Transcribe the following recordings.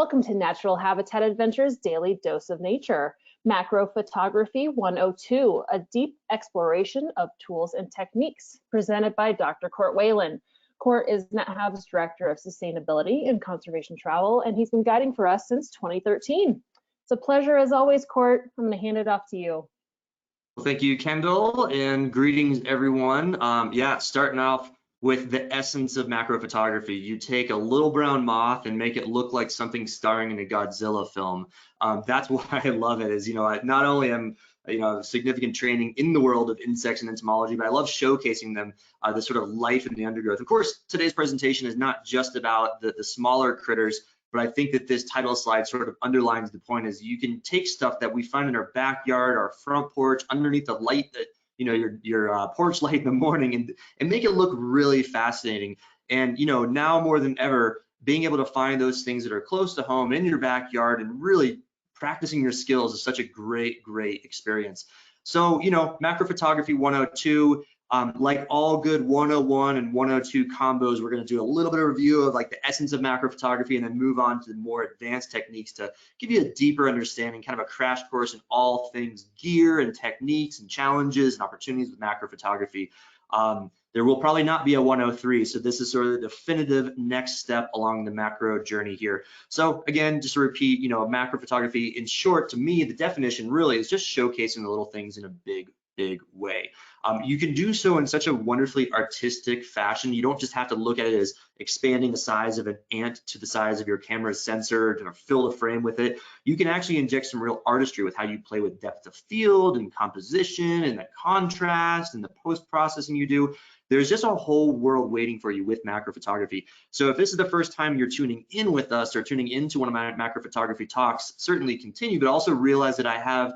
Welcome to Natural Habitat Adventures Daily Dose of Nature, Macro Photography 102, a deep exploration of tools and techniques, presented by Dr. Court Whalen. Court is NetHab's Director of Sustainability and Conservation Travel, and he's been guiding for us since 2013. It's a pleasure as always, Court. I'm going to hand it off to you. Well, thank you, Kendall, and greetings, everyone. Starting off with the essence of macro photography. You take a little brown moth and make it look like something starring in a Godzilla film. That's why I love it. I not only am significant training in the world of insects and entomology, but I love showcasing them, the sort of life in the undergrowth. Of course, today's presentation is not just about the smaller critters, but I think that this title slide sort of underlines the point is you can take stuff that we find in our backyard, our front porch, underneath the light that, your porch light in the morning and make it look really fascinating. And, now more than ever, being able to find those things that are close to home in your backyard and really practicing your skills is such a great experience. So, macro photography 102, like all good 101 and 102 combos, we're going to do a little bit of review of like the essence of macro photography and then move on to the more advanced techniques to give you a deeper understanding, kind of a crash course in all things gear and techniques and challenges and opportunities with macro photography. There will probably not be a 103, so this is sort of the definitive next step along the macro journey here. So again, just to repeat, macro photography in short, to me, the definition really is just showcasing the little things in a big way. You can do so in such a wonderfully artistic fashion. You don't just have to look at it as expanding the size of an ant to the size of your camera's sensor to fill the frame with it. You can actually inject some real artistry with how you play with depth of field and composition and the contrast and the post-processing you do. There's just a whole world waiting for you with macro photography. So if this is the first time you're tuning in with us or tuning into one of my macro photography talks, certainly continue, but also realize that I have,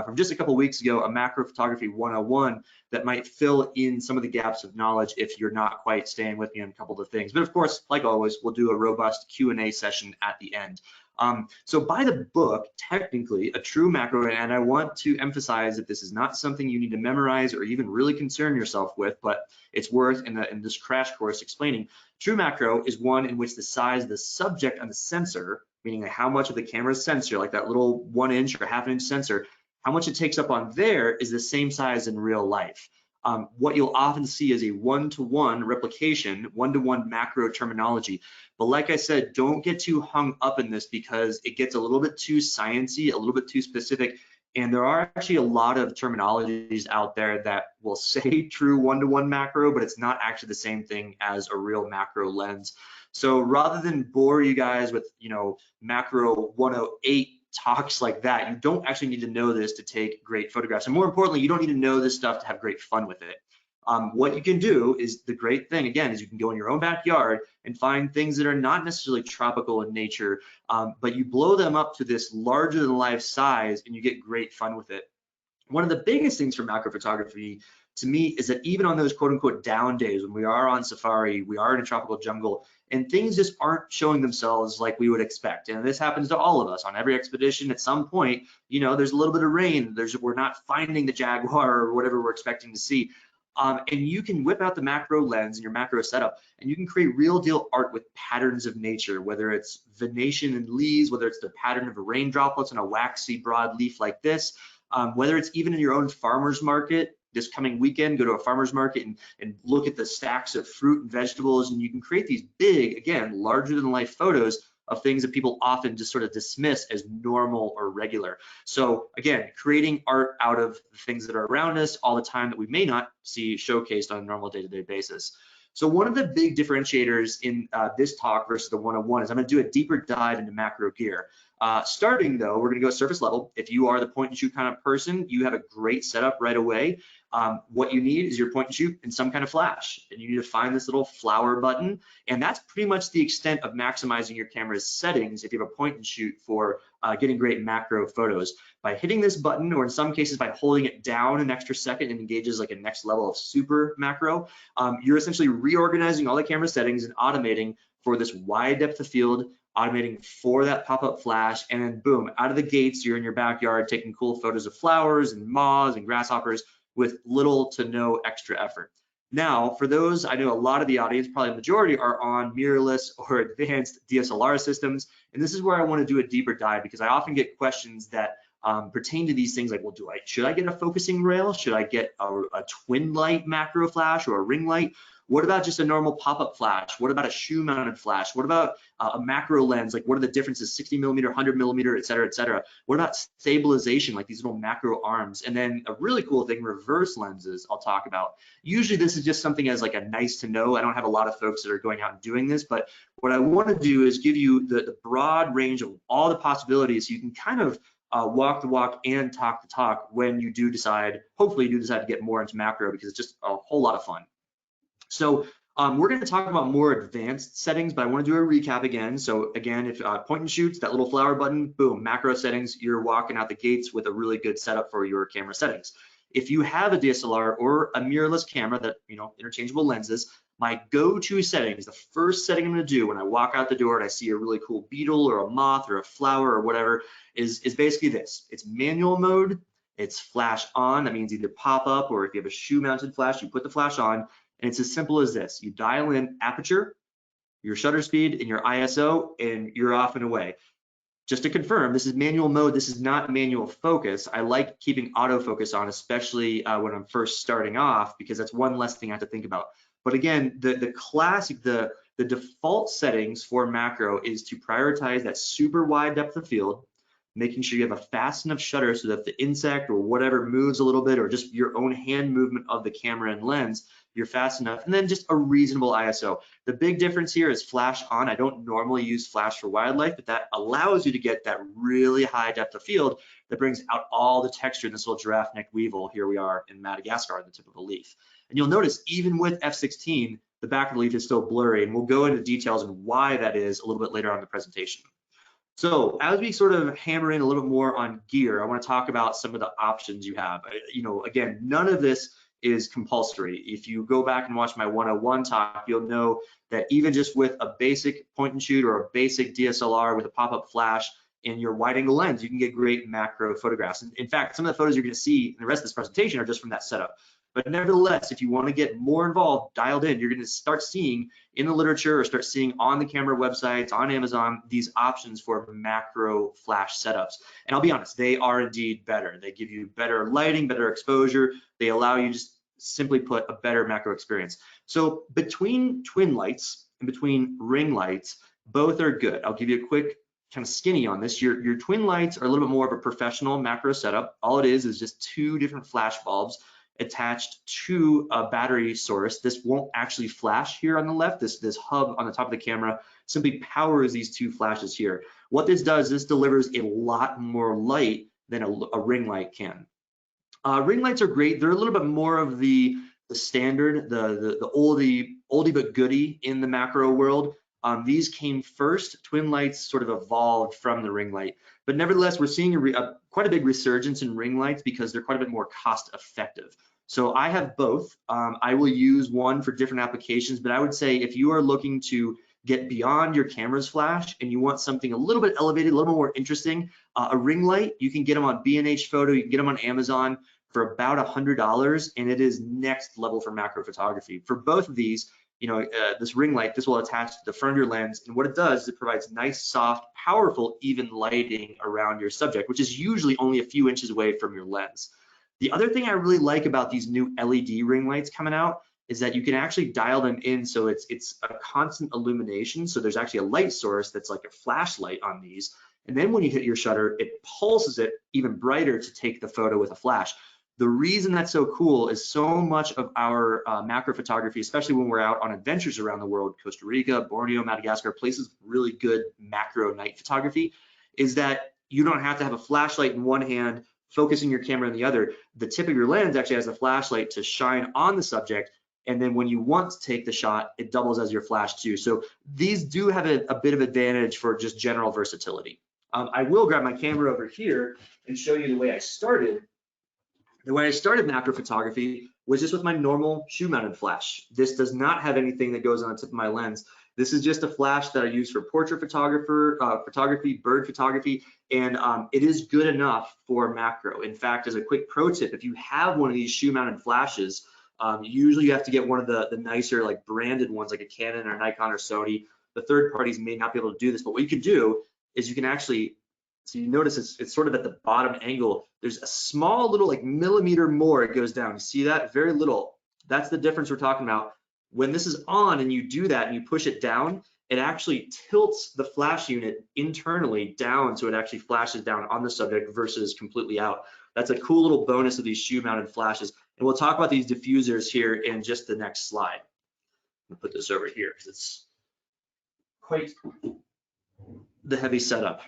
from just a couple weeks ago, a macro photography 101 that might fill in some of the gaps of knowledge if you're not quite staying with me on a couple of things. But of course, like always, we'll do a robust Q&A session at the end. So by the book, technically, a true macro, and I want to emphasize that this is not something you need to memorize or even really concern yourself with, but it's worth in this crash course explaining. True macro is one in which the size of the subject on the sensor, meaning like how much of the camera's sensor, like that little 1 inch or ½ inch sensor, how much it takes up on there is the same size in real life. What you'll often see is a one-to-one replication, one-to-one macro terminology. But like I said, don't get too hung up in this because it gets a little bit too sciencey, a little bit too specific. And there are actually a lot of terminologies out there that will say true one-to-one macro, but it's not actually the same thing as a real macro lens. So rather than bore you guys with, macro 108 talks like that, you don't actually need to know this to take great photographs. And more importantly, you don't need to know this stuff to have great fun with it. What you can do is the great thing, again, is you can go in your own backyard and find things that are not necessarily tropical in nature, but you blow them up to this larger than life size and you get great fun with it. One of the biggest things for macro photography to me is that even on those quote unquote down days when we are on safari, we are in a tropical jungle, and things just aren't showing themselves like we would expect. And this happens to all of us on every expedition. At some point, there's a little bit of rain, we're not finding the jaguar or whatever we're expecting to see. And you can whip out the macro lens in your macro setup and you can create real deal art with patterns of nature, whether it's venation in leaves, whether it's the pattern of rain droplets on a waxy broad leaf like this, whether it's even in your own farmer's market. This coming weekend, go to a farmer's market and look at the stacks of fruit and vegetables, and you can create these big, again, larger than life photos of things that people often just sort of dismiss as normal or regular. So again, creating art out of the things that are around us all the time that we may not see showcased on a normal day-to-day basis. So one of the big differentiators in this talk versus the 101 is I'm going to do a deeper dive into macro gear. Starting though, we're going to go surface level. If you are the point and shoot kind of person, you have a great setup right away. What you need is your point and shoot and some kind of flash, and you need to find this little flower button, and that's pretty much the extent of maximizing your camera's settings if you have a point and shoot for getting great macro photos. By hitting this button, or in some cases by holding it down an extra second, it engages like a next level of super macro. You're essentially reorganizing all the camera settings and automating for this wide depth of field, automating for that pop-up flash, and then boom, out of the gates, you're in your backyard taking cool photos of flowers and moths and grasshoppers with little to no extra effort. Now, for those, I know a lot of the audience, probably the majority, are on mirrorless or advanced DSLR systems. And this is where I want to do a deeper dive, because I often get questions that pertain to these things like, well, should I get a focusing rail? Should I get a twin light macro flash or a ring light? What about just a normal pop-up flash? What about a shoe mounted flash? What about a macro lens? Like, what are the differences, 60 millimeter, 100 millimeter, et cetera, et cetera? What about stabilization, like these little macro arms? And then a really cool thing, reverse lenses, I'll talk about. Usually this is just something as like a nice to know. I don't have a lot of folks that are going out and doing this, but what I want to do is give you the broad range of all the possibilities so you can kind of walk the walk and talk the talk when you do decide, hopefully you do decide to get more into macro, because it's just a whole lot of fun. So we're going to talk about more advanced settings, but I want to do a recap again. So again, if point and shoots, that little flower button, boom, macro settings, you're walking out the gates with a really good setup for your camera settings. If you have a DSLR or a mirrorless camera that, you know, interchangeable lenses, my go-to settings, the first setting I'm going to do when I walk out the door and I see a really cool beetle or a moth or a flower or whatever is basically this. It's manual mode, it's flash on. That means either pop up, or if you have a shoe mounted flash, you put the flash on. And it's as simple as this. You dial in aperture, your shutter speed, and your ISO, and you're off and away. Just to confirm, this is manual mode. This is not manual focus. I like keeping autofocus on, especially when I'm first starting off, because that's one less thing I have to think about. But again, the classic, the default settings for macro is to prioritize that super wide depth of field, making sure you have a fast enough shutter so that the insect or whatever moves a little bit, or just your own hand movement of the camera and lens, you're fast enough, and then just a reasonable ISO. The big difference here is flash on. I don't normally use flash for wildlife, but that allows you to get that really high depth of field that brings out all the texture in this little giraffe neck weevil. Here we are in Madagascar on the tip of a leaf. And you'll notice even with f/16, the back of the leaf is still blurry, and we'll go into details on why that is a little bit later on in the presentation. So as we sort of hammer in a little bit more on gear, I want to talk about some of the options you have. You know, again, none of this is compulsory. If you go back and watch my 101 talk, you'll know that even just with a basic point and shoot or a basic DSLR with a pop-up flash in your wide angle lens, you can get great macro photographs. In fact, some of the photos you're going to see in the rest of this presentation are just from that setup. But nevertheless, if you want to get more involved, dialed in, you're going to start seeing in the literature or start seeing on the camera websites, on Amazon, these options for macro flash setups. And I'll be honest, they are indeed better. They give you better lighting, better exposure. They allow you, just simply put, a better macro experience. So between twin lights and between ring lights, both are good. I'll give you a quick kind of skinny on this. Your twin lights are a little bit more of a professional macro setup. All it is just two different flash bulbs attached to a battery source. This won't actually flash here on the left. This hub on the top of the camera simply powers these two flashes here. What this does, this delivers a lot more light than a ring light can. Ring lights are great. They're a little bit more of the standard, the oldie but goodie in the macro world. These came first. Twin lights sort of evolved from the ring light, but nevertheless, we're seeing quite a big resurgence in ring lights because they're quite a bit more cost effective. So I have both. I will use one for different applications, but I would say if you are looking to get beyond your camera's flash and you want something a little bit elevated, a little more interesting, a ring light, you can get them on B&H Photo, you can get them on Amazon for about $100, and it is next level for macro photography. For both of these, you know, this ring light, this will attach to the front of your lens, and what it does is it provides nice, soft, powerful, even lighting around your subject, which is usually only a few inches away from your lens. The other thing I really like about these new LED ring lights coming out is that you can actually dial them in so it's a constant illumination. So there's actually a light source that's like a flashlight on these. And then when you hit your shutter, it pulses it even brighter to take the photo with a flash. The reason that's so cool is so much of our macro photography, especially when we're out on adventures around the world, Costa Rica, Borneo, Madagascar, places with really good macro night photography, is that you don't have to have a flashlight in one hand, focusing your camera in the other. The tip of your lens actually has a flashlight to shine on the subject, and then when you want to take the shot, it doubles as your flash too. So these do have a bit of advantage for just general versatility. I will grab my camera over here and show you the way I started. The way I started macro photography was just with my normal shoe-mounted flash. This does not have anything that goes on the tip of my lens. This is just a flash that I use for portrait photography, bird photography, and it is good enough for macro. In fact, as a quick pro tip, if you have one of these shoe-mounted flashes, Usually you have to get one of the nicer like branded ones like a Canon or Nikon or Sony. The third parties may not be able to do this, but what you can do is you can actually, so you notice it's sort of at the bottom angle. There's a small little like millimeter more it goes down. You see that? Very little. That's the difference we're talking about. When this is on and you do that and you push it down, it actually tilts the flash unit internally down so it actually flashes down on the subject versus completely out. That's a cool little bonus of these shoe mounted flashes. And we'll talk about these diffusers here in just the next slide. I'll put this over here because it's quite the heavy setup.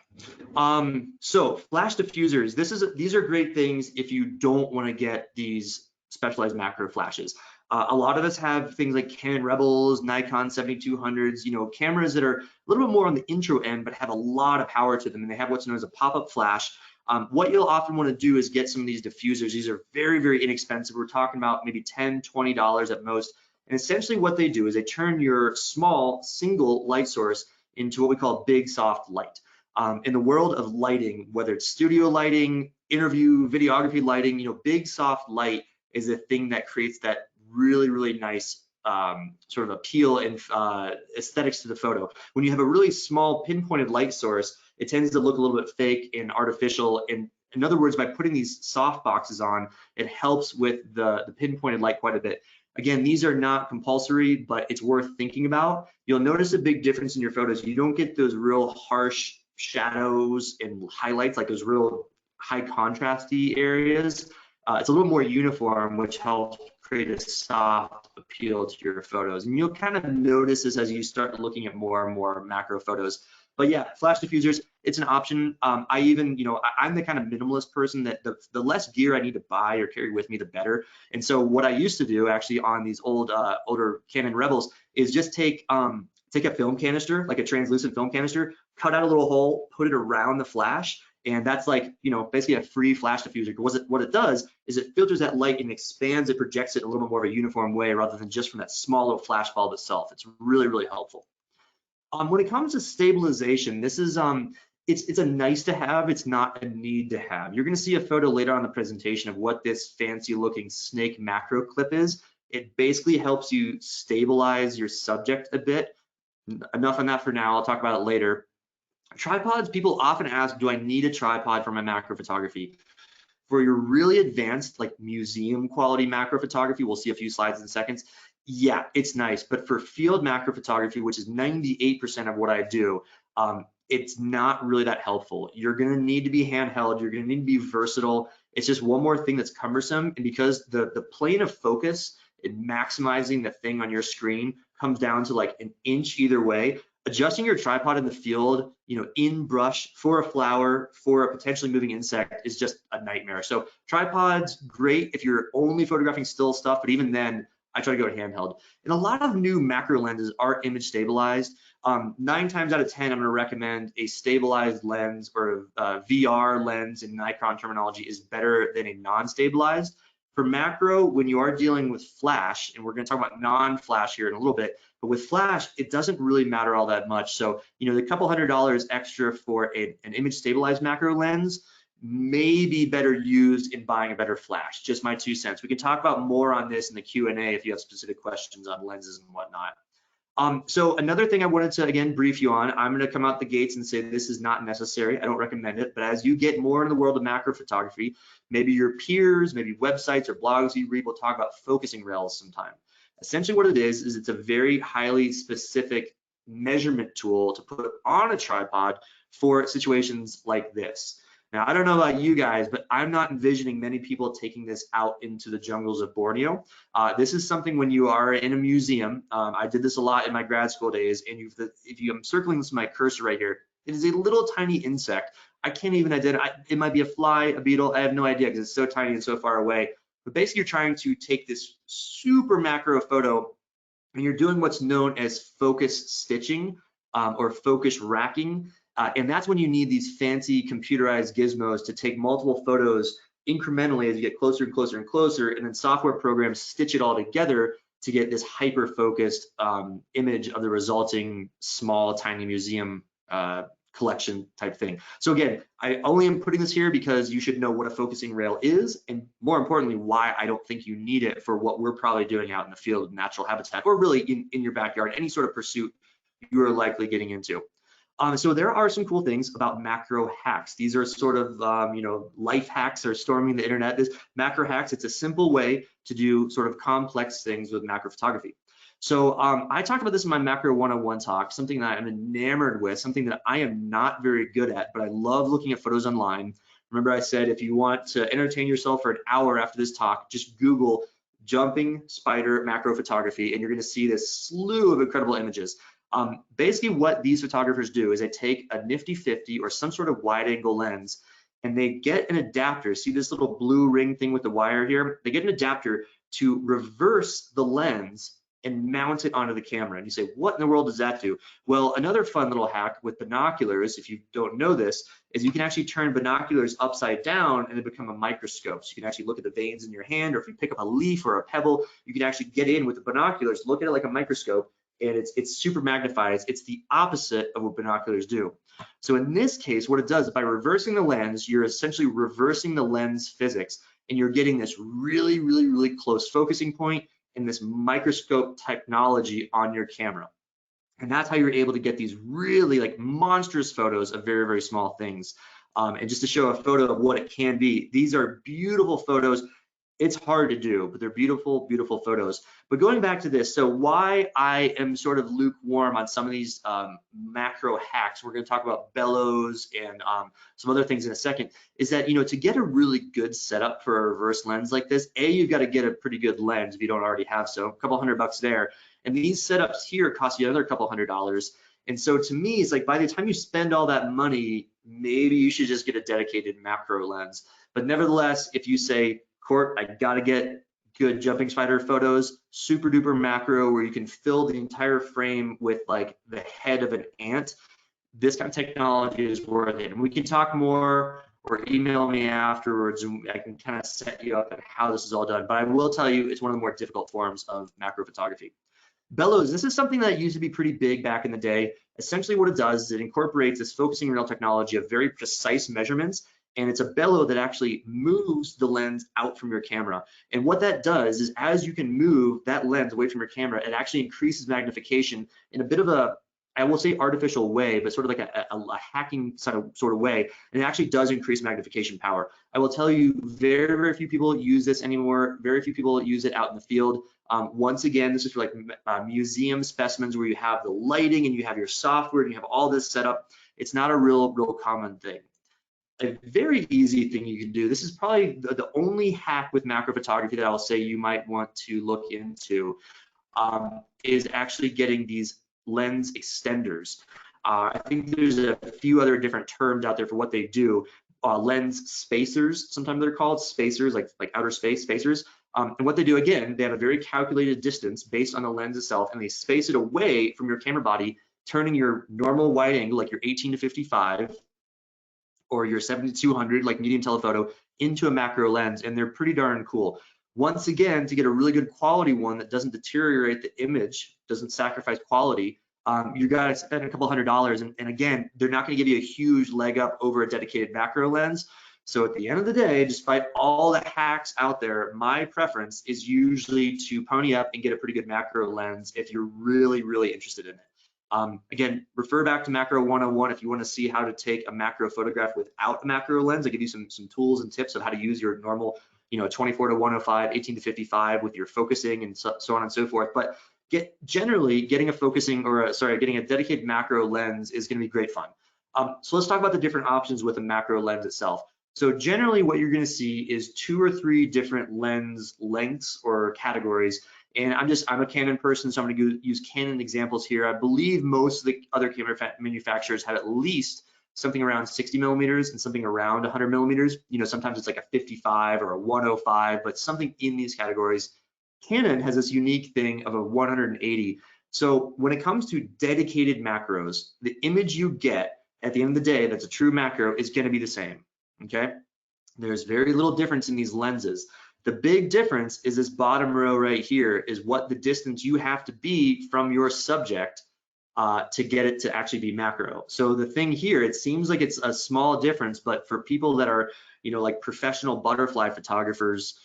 So flash diffusers, these are great things if you don't want to get these specialized macro flashes. A lot of us have things like Canon Rebels, Nikon 7200s, you know, cameras that are a little bit more on the intro end, but have a lot of power to them, and they have what's known as a pop-up flash. What you'll often want to do is get some of these diffusers. These are very, very inexpensive. We're talking about maybe $10, $20 at most. And essentially what they do is they turn your small single light source into what we call big soft light. In the world of lighting, whether it's studio lighting, interview, videography lighting, you know, big soft light is the thing that creates that really, really nice sort of appeal and aesthetics to the photo. When you have a really small pinpointed light source, it tends to look a little bit fake and artificial. And in other words, by putting these soft boxes on, it helps with the pinpointed light quite a bit. Again, these are not compulsory, but it's worth thinking about. You'll notice a big difference in your photos. You don't get those real harsh shadows and highlights, like those real high contrasty areas. It's a little more uniform, which helps create a soft appeal to your photos. And you'll kind of notice this as you start looking at more and more macro photos. But yeah, flash diffusers, it's an option. I even, you know, I'm the kind of minimalist person that the less gear I need to buy or carry with me, the better. And so what I used to do actually on these older Canon Rebels is just take a film canister, like a translucent film canister, cut out a little hole, put it around the flash, and that's like, you know, basically a free flash diffuser. What it does is it filters that light and expands it, projects it in a little bit more of a uniform way rather than just from that small little flash bulb itself. It's really, really helpful. When it comes to stabilization, this is it's a nice to have, it's not a need to have. You're going to see a photo later on in the presentation of what this fancy looking snake macro clip is. It basically helps you stabilize your subject a bit. Enough on that for now, I'll talk about it later. Tripods, people often ask, do I need a tripod for my macro photography? For your really advanced, like museum quality macro photography, we'll see a few slides in seconds. Yeah, it's nice, but for field macro photography, which is 98% of what I do, it's not really that helpful. You're gonna need to be handheld, you're gonna need to be versatile. It's just one more thing that's cumbersome, and because the plane of focus and maximizing the thing on your screen comes down to like an inch either way, adjusting your tripod in the field, you know, in brush for a flower, for a potentially moving insect is just a nightmare. So tripods, great if you're only photographing still stuff, but even then, I try to go handheld. And a lot of new macro lenses are image stabilized. 9 times out of 10, I'm gonna recommend a stabilized lens or a VR lens in Nikon terminology is better than a non-stabilized. For macro, when you are dealing with flash, and we're gonna talk about non-flash here in a little bit, but with flash, it doesn't really matter all that much. So, you know, the couple $100 extra for an image stabilized macro lens may be better used in buying a better flash. Just my 2 cents. We can talk about more on this in the Q&A if you have specific questions on lenses and whatnot. So another thing I wanted to, again, brief you on, I'm gonna come out the gates and say this is not necessary. I don't recommend it, but as you get more in the world of macro photography, maybe your peers, maybe websites or blogs you read will talk about focusing rails sometime. Essentially what it is it's a very highly specific measurement tool to put on a tripod for situations like this. Now, I don't know about you guys, but I'm not envisioning many people taking this out into the jungles of Borneo. This is something when you are in a museum. I did this a lot in my grad school days, and I'm circling this with my cursor right here. It is a little tiny insect. I can't even identify. It might be a fly, a beetle. I have no idea because it's so tiny and so far away. But basically, you're trying to take this super macro photo, and you're doing what's known as focus stitching or focus racking. And that's when you need these fancy computerized gizmos to take multiple photos incrementally as you get closer and closer and closer, and then software programs stitch it all together to get this hyper-focused image of the resulting small, tiny museum collection type thing. So again, I only am putting this here because you should know what a focusing rail is, and more importantly, why I don't think you need it for what we're probably doing out in the field with natural habitat, or really in your backyard, any sort of pursuit you are likely getting into. So there are some cool things about macro hacks. These are sort of, life hacks are storming the internet. This macro hacks, it's a simple way to do sort of complex things with macro photography. So I talked about this in my Macro 101 talk, something that I'm enamored with, something that I am not very good at, but I love looking at photos online. Remember I said, if you want to entertain yourself for an hour after this talk, just Google jumping spider macro photography, and you're gonna see this slew of incredible images. Basically what these photographers do is they take a nifty 50 or some sort of wide angle lens, and they get an adapter. See this little blue ring thing with the wire here? They get an adapter to reverse the lens and mount it onto the camera. And you say, what in the world does that do? Well, another fun little hack with binoculars, if you don't know this, is you can actually turn binoculars upside down and they become a microscope. So you can actually look at the veins in your hand, or if you pick up a leaf or a pebble, you can actually get in with the binoculars, look at it like a microscope, and it's super magnifies. It's the opposite of what binoculars do. So in this case, what it does, by reversing the lens, you're essentially reversing the lens physics, and you're getting this really, really, really close focusing point and this microscope technology on your camera. And that's how you're able to get these really like monstrous photos of very, very small things. And just to show a photo of what it can be, these are beautiful photos. It's hard to do, but they're beautiful, beautiful photos. But going back to this, so why I am sort of lukewarm on some of these macro hacks, we're going to talk about bellows and some other things in a second, is that, to get a really good setup for a reverse lens like this, you've got to get a pretty good lens if you don't already have so, a couple $100 there. And these setups here cost you another couple $100. And so to me, it's like by the time you spend all that money, maybe you should just get a dedicated macro lens. But nevertheless, if you say, Court, I gotta get good jumping spider photos, super duper macro where you can fill the entire frame with like the head of an ant, this kind of technology is worth it. And we can talk more or email me afterwards and I can kind of set you up on how this is all done. But I will tell you, it's one of the more difficult forms of macro photography. Bellows, this is something that used to be pretty big back in the day. Essentially what it does is it incorporates this focusing rail technology of very precise measurements, and it's a bellow that actually moves the lens out from your camera. And what that does is as you can move that lens away from your camera, it actually increases magnification in a bit of a, I will say artificial way, but sort of like a hacking sort of way, and it actually does increase magnification power. I will tell you, very, very few people use this anymore. Very few people use it out in the field. Once again, this is for like museum specimens where you have the lighting and you have your software and you have all this set up. It's not a real common thing. A very easy thing you can do, this is probably the only hack with macro photography that I will say you might want to look into, is actually getting these lens extenders. I think there's a few other different terms out there for what they do. Lens spacers, sometimes they're called spacers, like outer space spacers. And what they do, again, they have a very calculated distance based on the lens itself, and they space it away from your camera body, turning your normal wide angle, like your 18 to 55, or your 7200, like medium telephoto, into a macro lens, and they're pretty darn cool. Once again, to get a really good quality one that doesn't deteriorate the image, doesn't sacrifice quality, you gotta spend a couple $100, and again, they're not gonna give you a huge leg up over a dedicated macro lens. So at the end of the day, despite all the hacks out there, my preference is usually to pony up and get a pretty good macro lens if you're really, really interested in it. Again, refer back to Macro 101 if you want to see how to take a macro photograph without a macro lens. I give you some tools and tips of how to use your normal, 24 to 105, 18 to 55 with your focusing and so on and so forth. But generally getting a dedicated macro lens is going to be great fun. So let's talk about the different options with a macro lens itself. So generally what you're going to see is 2 or 3 different lens lengths or categories. And I'm a Canon person, so I'm going to use Canon examples here. I believe most of the other camera manufacturers have at least something around 60 millimeters and something around 100 millimeters. Sometimes it's like a 55 or a 105, but something in these categories. Canon has this unique thing of a 180. So when it comes to dedicated macros, the image you get at the end of the day that's a true macro is going to be the same, okay? There's very little difference in these lenses. The big difference is this bottom row right here is what the distance you have to be from your subject to get it to actually be macro. So the thing here, it seems like it's a small difference, but for people that are, like professional butterfly photographers,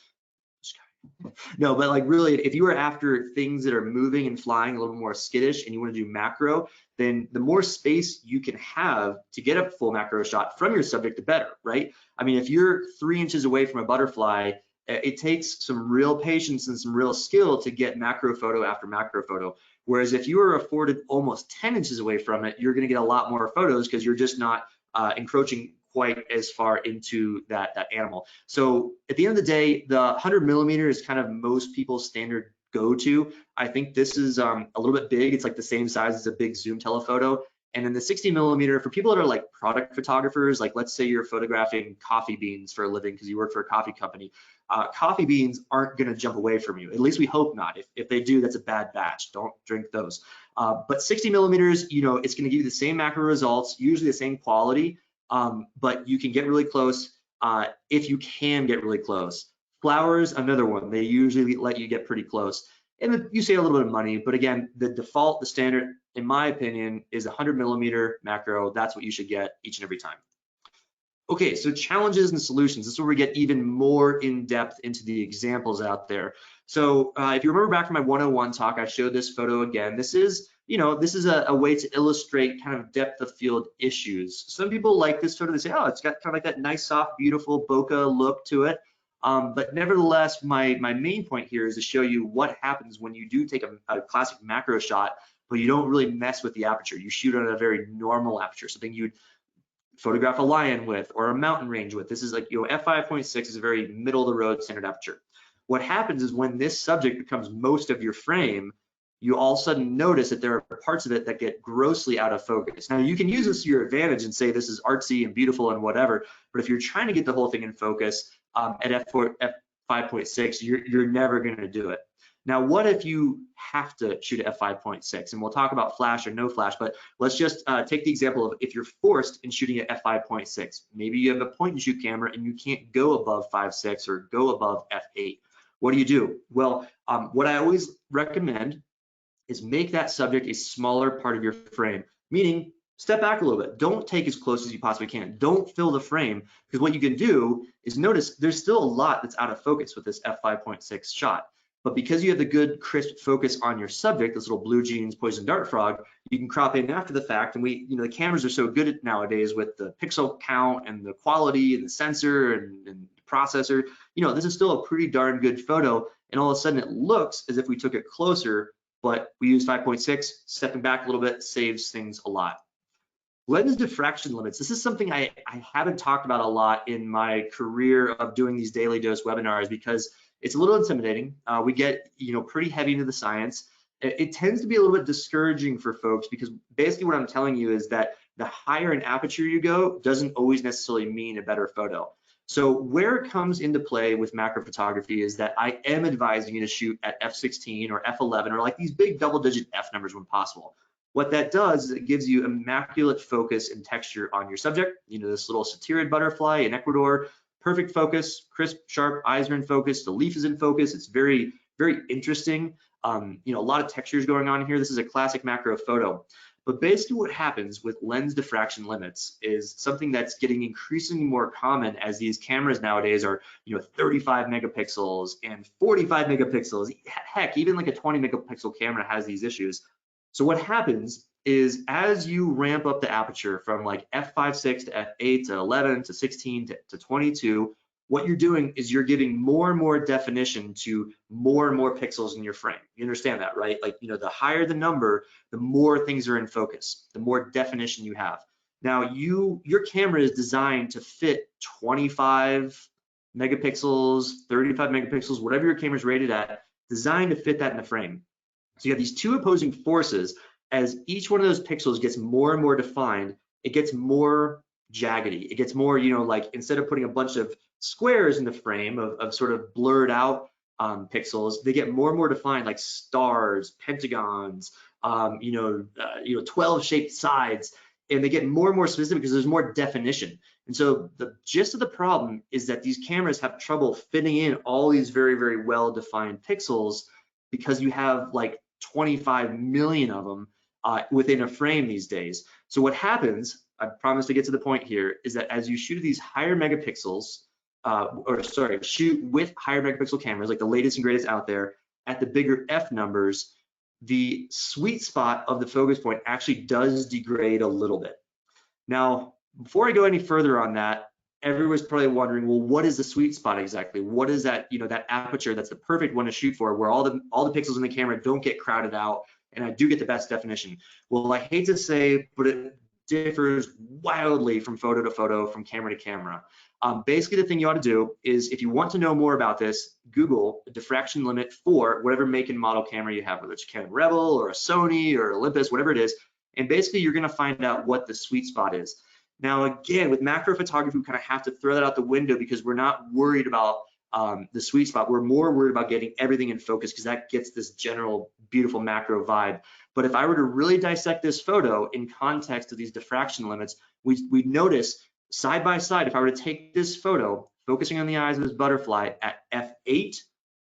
no, but like really, if you are after things that are moving and flying a little more skittish and you want to do macro, then the more space you can have to get a full macro shot from your subject, the better, right? I mean, if you're 3 inches away from a butterfly, it takes some real patience and some real skill to get macro photo after macro photo. Whereas if you are afforded almost 10 inches away from it, you're going to get a lot more photos because you're just not encroaching quite as far into that animal. So at the end of the day, the 100 millimeter is kind of most people's standard go-to. I think this is a little bit big. It's like the same size as a big zoom telephoto. And then the 60 millimeter, for people that are like product photographers, like let's say you're photographing coffee beans for a living because you work for a coffee company, coffee beans aren't going to jump away from you. At least we hope not. If they do, that's a bad batch. Don't drink those. But 60 millimeters, it's going to give you the same macro results, usually the same quality. But you can get really close if you can get really close. Flowers, another one. They usually let you get pretty close. And you save a little bit of money, but again, the default, the standard, in my opinion, is 100 millimeter macro. That's what you should get each and every time. Okay, so challenges and solutions. This is where we get even more in depth into the examples out there. So if you remember back from my 101 talk, I showed this photo again. This is a way to illustrate kind of depth of field issues. Some people like this photo. They say, oh, it's got kind of like that nice, soft, beautiful bokeh look to it. But nevertheless, my main point here is to show you what happens when you do take a classic macro shot, but you don't really mess with the aperture. You shoot on a very normal aperture, something you'd photograph a lion with or a mountain range with. This is like, f5.6 is a very middle of the road standard aperture. What happens is when this subject becomes most of your frame, you all of a sudden notice that there are parts of it that get grossly out of focus. Now you can use this to your advantage and say this is artsy and beautiful and whatever, but if you're trying to get the whole thing in focus at f5.6, you're never going to do it. Now, what if you have to shoot at f5.6? And we'll talk about flash or no flash, but let's just take the example of if you're forced in shooting at f5.6. Maybe you have a point and shoot camera and you can't go above 5.6 or go above f8. What do? Well, what I always recommend is make that subject a smaller part of your frame, meaning step back a little bit. Don't take as close as you possibly can. Don't fill the frame, because what you can do is notice there's still a lot that's out of focus with this f5.6 shot. But because you have the good crisp focus on your subject, this little blue jeans poison dart frog, you can crop in after the fact. And the cameras are so good nowadays with the pixel count and the quality and the sensor and the processor. This is still a pretty darn good photo. And all of a sudden it looks as if we took it closer, but we use 5.6, stepping back a little bit saves things a lot. Lens diffraction limits. This is something I haven't talked about a lot in my career of doing these daily dose webinars because it's a little intimidating. We get pretty heavy into the science. It tends to be a little bit discouraging for folks because basically what I'm telling you is that the higher in aperture you go doesn't always necessarily mean a better photo. So where it comes into play with macro photography is that I am advising you to shoot at f16 or f11 or like these big double-digit f numbers when possible. What that does is it gives you immaculate focus and texture on your subject. This little satyrid butterfly in Ecuador, perfect focus, crisp, sharp, eyes are in focus, the leaf is in focus. It's very, very interesting. A lot of textures going on here. This is a classic macro photo. But basically what happens with lens diffraction limits is something that's getting increasingly more common as these cameras nowadays are 35 megapixels and 45 megapixels. Heck, even like a 20 megapixel camera has these issues. So what happens is as you ramp up the aperture from like f5.6 to f8 to 11 to 16 to 22, what you're doing is you're giving more and more definition to more and more pixels in your frame. You understand that, right? Like, the higher the number, the more things are in focus, the more definition you have. Now, your camera is designed to fit 25 megapixels, 35 megapixels, whatever your camera's rated at, designed to fit that in the frame. So you have these two opposing forces. As each one of those pixels gets more and more defined, it gets more jaggedy. It gets more, like instead of putting a bunch of squares in the frame of sort of blurred out pixels, they get more and more defined, like stars, pentagons, 12 shaped sides, and they get more and more specific because there's more definition. And so the gist of the problem is that these cameras have trouble fitting in all these very, very well defined pixels because you have like 25 million of them. within a frame these days. So what happens, I promise to get to the point here, is that as you shoot these higher megapixels, shoot with higher megapixel cameras, like the latest and greatest out there, at the bigger F numbers, the sweet spot of the focus point actually does degrade a little bit. Now, before I go any further on that, everyone's probably wondering, well, what is the sweet spot exactly? What is that, that aperture that's the perfect one to shoot for, where all the pixels in the camera don't get crowded out and I do get the best definition? Well, I hate to say, but it differs wildly from photo to photo, from camera to camera. Basically, the thing you ought to do is, if you want to know more about this, Google a diffraction limit for whatever make and model camera you have, whether it's a Canon Rebel or a Sony or Olympus, whatever it is, and basically you're going to find out what the sweet spot is. Now, again, with macro photography, we kind of have to throw that out the window because we're not worried about the sweet spot. We're more worried about getting everything in focus because that gets this general beautiful macro vibe. But if I were to really dissect this photo in context of these diffraction limits, we'd notice side by side, if I were to take this photo, focusing on the eyes of this butterfly at f8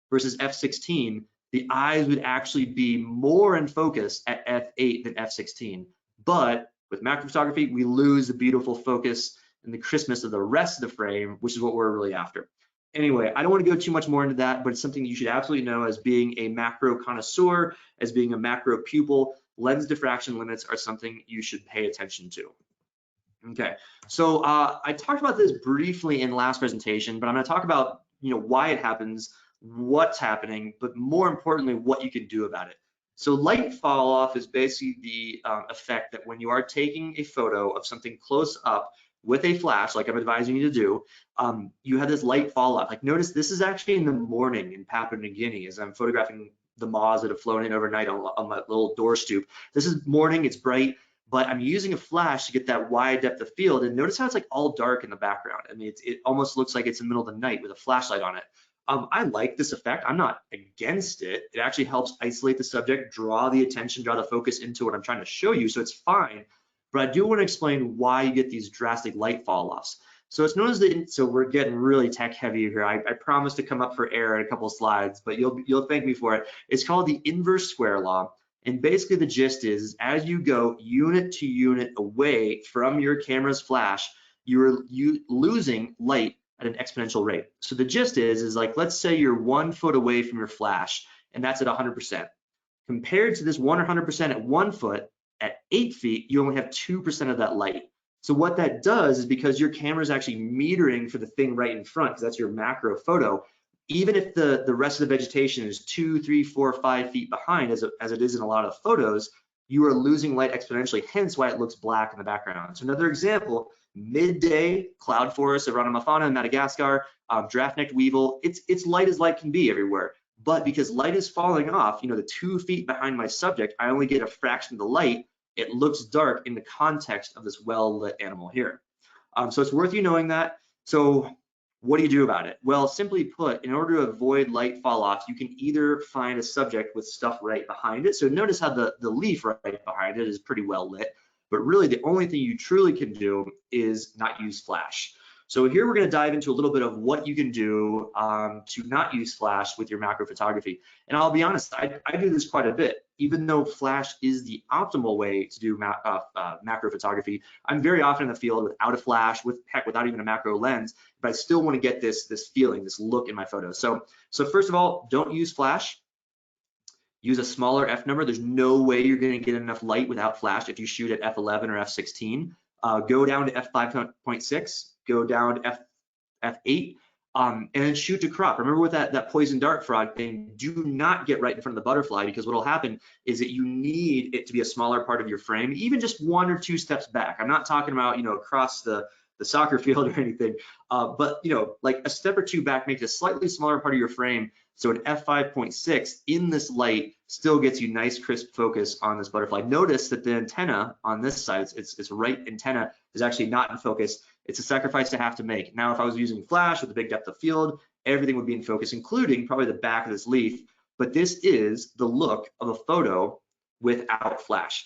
versus f16, the eyes would actually be more in focus at f8 than f16. But with macro photography, we lose the beautiful focus and the crispness of the rest of the frame, which is what we're really after. Anyway, I don't want to go too much more into that, but it's something you should absolutely know as being a macro connoisseur, as being a macro pupil. Lens diffraction limits are something you should pay attention to. Okay, so I talked about this briefly in last presentation, but I'm going to talk about why it happens, what's happening, but more importantly, what you can do about it. So light fall off is basically the effect that when you are taking a photo of something close up with a flash, like I'm advising you to do, you have this light fall off. Like notice this is actually in the morning in Papua New Guinea as I'm photographing the moths that have flown in overnight on my little door stoop. This is morning, it's bright, but I'm using a flash to get that wide depth of field, and notice how it's like all dark in the background. I mean, it almost looks like it's in the middle of the night with a flashlight on it. I like this effect. I'm not against it. It actually helps isolate the subject, draw the attention, draw the focus into what I'm trying to show you, so it's fine. But I do want to explain why you get these drastic light fall-offs. So it's known as so we're getting really tech heavy here. I promise to come up for air in a couple of slides, but you'll thank me for it. It's called the inverse square law. And basically the gist is, as you go unit to unit away from your camera's flash, you're losing light at an exponential rate. So the gist is like, let's say you're 1 foot away from your flash, and that's at 100%. Compared to this 100% at 1 foot, at 8 feet, you only have 2% of that light. So what that does is, because your camera is actually metering for the thing right in front, because that's your macro photo, even if the rest of the vegetation is 2, 3, 4, 5 feet behind, as it is in a lot of photos, you are losing light exponentially, hence why it looks black in the background. So another example, midday cloud forest of Rana in Madagascar, giraffe-necked weevil, it's light as light can be everywhere. But because light is falling off, the 2 feet behind my subject, I only get a fraction of the light. It looks dark in the context of this well-lit animal here. So it's worth you knowing that. So what do you do about it? Well, simply put, in order to avoid light fall off, you can either find a subject with stuff right behind it. So notice how the leaf right behind it is pretty well lit, but really the only thing you truly can do is not use flash. So here we're going to dive into a little bit of what you can do to not use flash with your macro photography. And I'll be honest, I do this quite a bit. Even though flash is the optimal way to do macro photography, I'm very often in the field without a flash, without even a macro lens, but I still want to get this feeling, this look in my photos. So first of all, don't use flash. Use a smaller f number. There's no way you're going to get enough light without flash if you shoot at f11 or f16. Go down to f5.6. Go down to f8, and then shoot to crop. Remember with that poison dart frog thing, do not get right in front of the butterfly, because what will happen is that you need it to be a smaller part of your frame, even just 1 or 2 steps back. I'm not talking about across the soccer field or anything, but like a step or 2 back, make it a slightly smaller part of your frame. So an f5.6 in this light still gets you nice crisp focus on this butterfly. Notice that the antenna on this side, its right antenna is actually not in focus. It's a sacrifice to have to make. Now, if I was using flash with a big depth of field, everything would be in focus, including probably the back of this leaf. But this is the look of a photo without flash.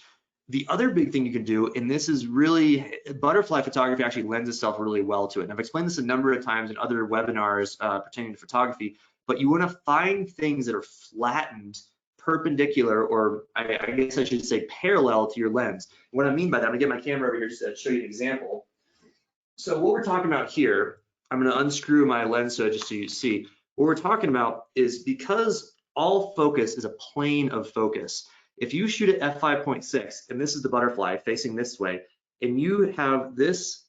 The other big thing you can do, and this is really, butterfly photography actually lends itself really well to it. And I've explained this a number of times in other webinars pertaining to photography, but you want to find things that are flattened perpendicular, or I guess I should say parallel to your lens. What I mean by that, I'm gonna get my camera over here just to show you an example. So what we're talking about here, I'm gonna unscrew my lens so just so you see. What we're talking about is because all focus is a plane of focus. If you shoot at f5.6, and this is the butterfly facing this way, and you have this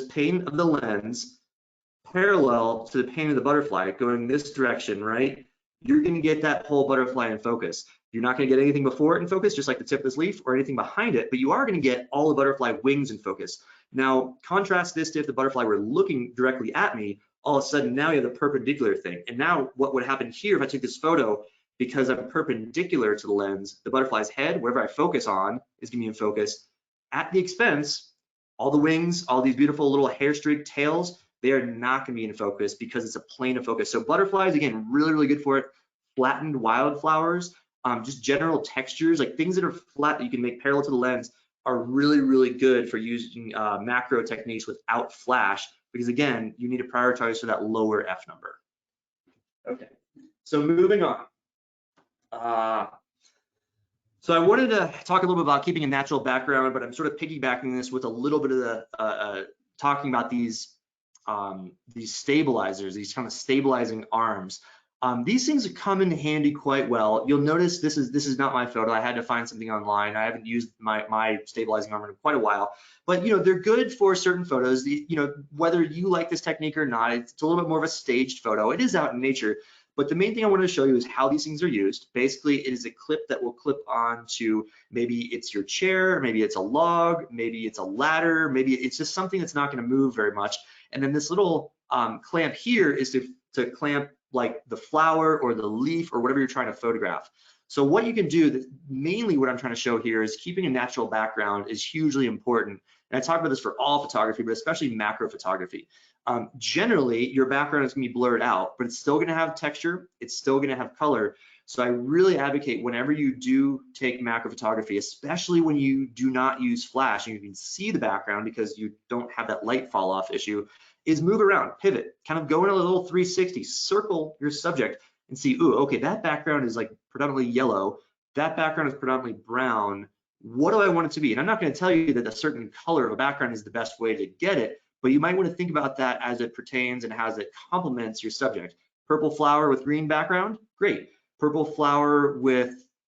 pane of the lens parallel to the pane of the butterfly going this direction, right? You're gonna get that whole butterfly in focus. You're not gonna get anything before it in focus, just like the tip of this leaf, or anything behind it, but you are gonna get all the butterfly wings in focus. Now, contrast this to if the butterfly were looking directly at me, all of a sudden now you have the perpendicular thing. And now what would happen here if I took this photo, because I'm perpendicular to the lens, the butterfly's head, wherever I focus on, is gonna be in focus at the expense, all the wings, all these beautiful little hair streak tails, they are not gonna be in focus because it's a plane of focus. So butterflies, again, really, really good for it. Flattened wildflowers, just general textures, like things that are flat that you can make parallel to the lens are really, really good for using macro techniques without flash, because again, you need to prioritize for that lower F number. Okay, so moving on. So I wanted to talk a little bit about keeping a natural background, but I'm sort of piggybacking this with a little bit of the talking about these stabilizers, these kind of stabilizing arms. These things come in handy quite well. You'll notice this is not my photo. I had to find something online. I haven't used my stabilizing arm in quite a while, but they're good for certain photos. Whether you like this technique or not, it's a little bit more of a staged photo. It is out in nature. But the main thing I wanted to show you is how these things are used. Basically, it is a clip that will clip onto, maybe it's your chair, maybe it's a log, maybe it's a ladder, maybe it's just something that's not going to move very much. And then this little clamp here is to clamp like the flower or the leaf or whatever you're trying to photograph. So what you can do, mainly what I'm trying to show here is keeping a natural background is hugely important. And I talk about this for all photography, but especially macro photography. Generally, your background is gonna be blurred out, but it's still gonna have texture, it's still gonna have color. So I really advocate whenever you do take macro photography, especially when you do not use flash and you can see the background because you don't have that light fall off issue, is move around, pivot, kind of go in a little 360, circle your subject and see, ooh, okay, that background is like predominantly yellow, that background is predominantly brown. What do I want it to be? And I'm not gonna tell you that a certain color of a background is the best way to get it, but you might want to think about that as it pertains and as it complements your subject. Purple flower with green background, great. Purple flower with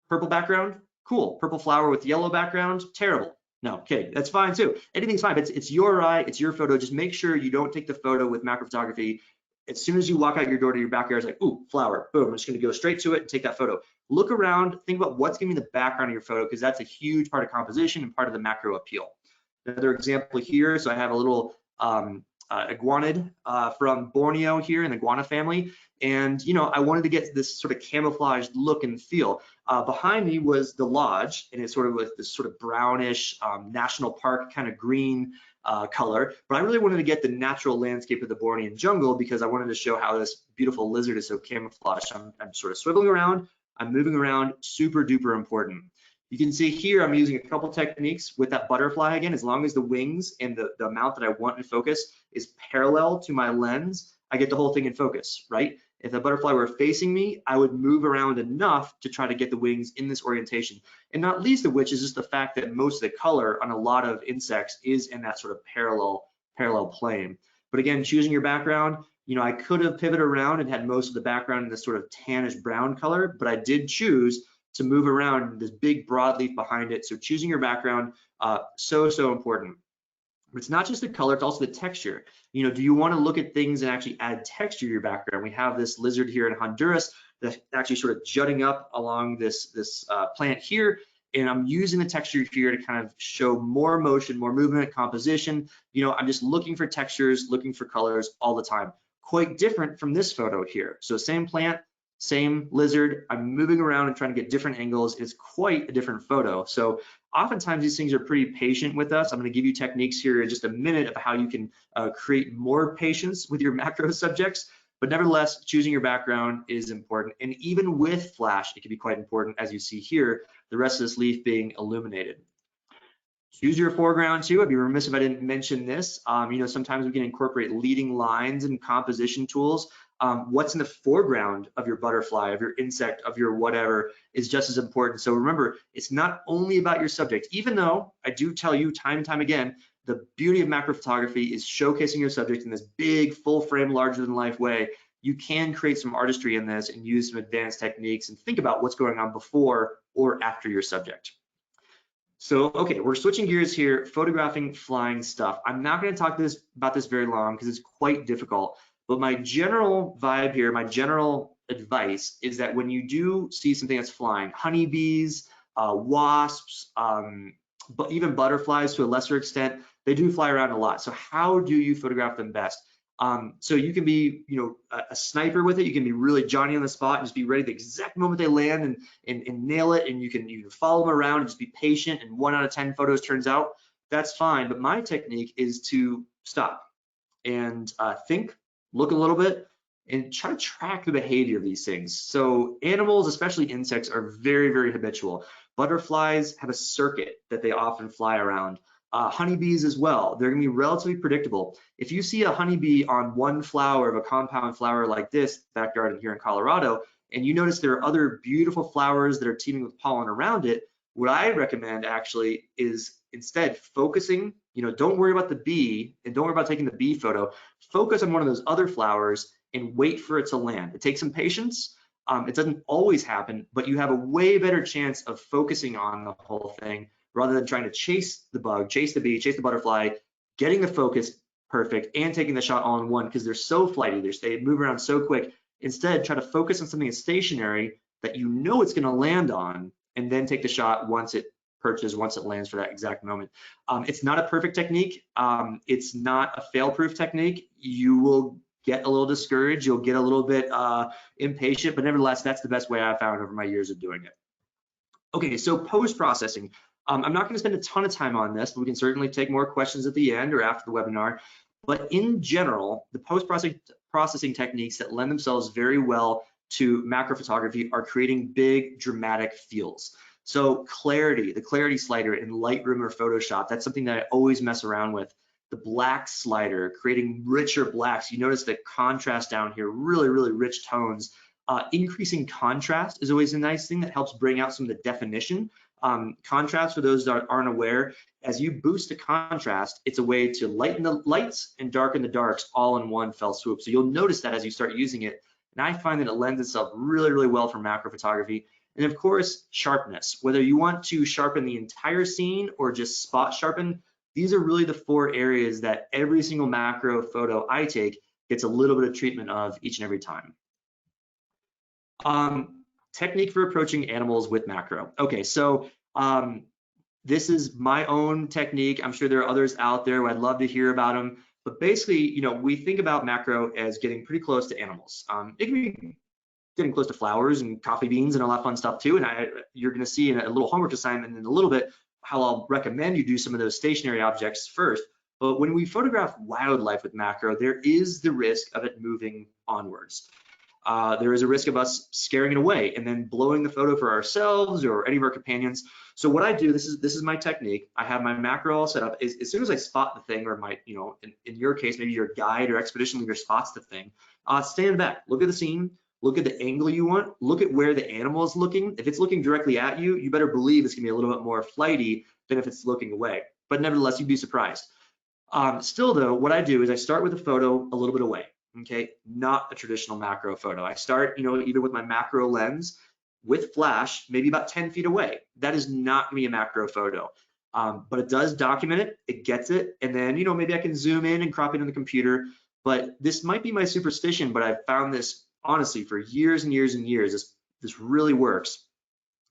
purple background, cool. Purple flower with yellow background, terrible. No, kidding, that's fine too. Anything's fine, but it's your eye, it's your photo. Just make sure you don't take the photo with macro photography. As soon as you walk out your door to your backyard, it's like, ooh, flower, boom, I'm just gonna go straight to it and take that photo. Look around, think about what's gonna be the background of your photo, because that's a huge part of composition and part of the macro appeal. Another example here, so I have a little iguanid from Borneo here in the iguana family, and I wanted to get this sort of camouflaged look and feel. Behind me was the lodge, and it's sort of with this sort of brownish national park kind of green color, but I really wanted to get the natural landscape of the Bornean jungle because I wanted to show how this beautiful lizard is so camouflaged. I'm sort of swiveling around, I'm moving around, super duper important. You can see here I'm using a couple techniques with that butterfly again. As long as the wings and the amount that I want in focus is parallel to my lens, I get the whole thing in focus, right? If the butterfly were facing me, I would move around enough to try to get the wings in this orientation. And not least of which is just the fact that most of the color on a lot of insects is in that sort of parallel plane. But again, choosing your background, I could have pivoted around and had most of the background in this sort of tannish brown color, but I did choose to move around this big broadleaf behind it. So choosing your background, so important. But it's not just the color, it's also the texture. Do you want to look at things and actually add texture to your background? We have this lizard here in Honduras that's actually sort of jutting up along this plant here. And I'm using the texture here to kind of show more motion, more movement, composition. I'm just looking for textures, looking for colors all the time. Quite different from this photo here. So same plant, same lizard, I'm moving around and trying to get different angles. It's quite a different photo. So oftentimes these things are pretty patient with us. I'm going to give you techniques here in just a minute of how you can create more patience with your macro subjects. But nevertheless, choosing your background is important. And even with flash, it can be quite important, as you see here, the rest of this leaf being illuminated. Choose your foreground too. I'd be remiss if I didn't mention this. Sometimes we can incorporate leading lines and composition tools. What's in the foreground of your butterfly, of your insect, of your whatever is just as important. So remember, it's not only about your subject, even though I do tell you time and time again, the beauty of macro photography is showcasing your subject in this big, full frame, larger than life way. You can create some artistry in this and use some advanced techniques and think about what's going on before or after your subject. So, okay, we're switching gears here, photographing flying stuff. I'm not going to talk about this very long because it's quite difficult, but my general vibe here, my general advice is that when you do see something that's flying, honeybees, wasps, but even butterflies to a lesser extent, they do fly around a lot. So how do you photograph them best? So you can be, a sniper with it. You can be really Johnny on the spot and just be ready the exact moment they land and nail it. And you can follow them around and just be patient. And 1 out of 10 photos turns out. That's fine. But my technique is to stop and think, look a little bit, and try to track the behavior of these things. So animals, especially insects, are very, very habitual. Butterflies have a circuit that they often fly around. Honeybees as well, they're gonna be relatively predictable. If you see a honeybee on one flower of a compound flower like this back garden here in Colorado, and you notice there are other beautiful flowers that are teeming with pollen around it, what I recommend actually is instead focusing, don't worry about the bee and don't worry about taking the bee photo, focus on one of those other flowers and wait for it to land. It takes some patience. It doesn't always happen, but you have a way better chance of focusing on the whole thing rather than trying to chase the bug, chase the bee, chase the butterfly, getting the focus perfect and taking the shot all in one because they're so flighty, they move around so quick. Instead, try to focus on something that's stationary that it's gonna land on and then take the shot once it perches, once it lands for that exact moment. It's not a perfect technique. It's not a fail-proof technique. You will get a little discouraged, you'll get a little bit impatient, but nevertheless, that's the best way I've found over my years of doing it. Okay, so post-processing. I'm not gonna spend a ton of time on this, but we can certainly take more questions at the end or after the webinar. But in general, the post-processing techniques that lend themselves very well to macro photography are creating big dramatic feels. So clarity, the clarity slider in Lightroom or Photoshop, that's something that I always mess around with. The black slider, creating richer blacks. You notice the contrast down here, really, really rich tones. Increasing contrast is always a nice thing that helps bring out some of the definition. Contrast, for those that aren't aware, as you boost the contrast, it's a way to lighten the lights and darken the darks all in one fell swoop. So you'll notice that as you start using it. And I find that it lends itself really, really well for macro photography. And of course, sharpness. Whether you want to sharpen the entire scene or just spot sharpen, these are really the 4 areas that every single macro photo I take gets a little bit of treatment of each and every time. Technique for approaching animals with macro. Okay, so this is my own technique. I'm sure there are others out there. I'd love to hear about them. But basically, we think about macro as getting pretty close to animals. It can be getting close to flowers and coffee beans and all that fun stuff too. And you're going to see in a little homework assignment in a little bit how I'll recommend you do some of those stationary objects first. But when we photograph wildlife with macro, there is the risk of it moving onwards. There is a risk of us scaring it away and then blowing the photo for ourselves or any of our companions. So what I do, this is my technique. I have my macro all set up. As soon as I spot the thing, or my, in your case, maybe your guide or expedition leader spots the thing, stand back, look at the scene, look at the angle you want, look at where the animal is looking. If it's looking directly at you, you better believe it's gonna be a little bit more flighty than if it's looking away. But nevertheless, you'd be surprised. Still though, what I do is I start with a photo a little bit away. Okay, not a traditional macro photo. I start, either with my macro lens with flash, maybe about 10 feet away. That is not gonna be a macro photo, but it does document it, it gets it, and then, maybe I can zoom in and crop it in the computer, but this might be my superstition, but I've found this honestly for years and years and years, this really works.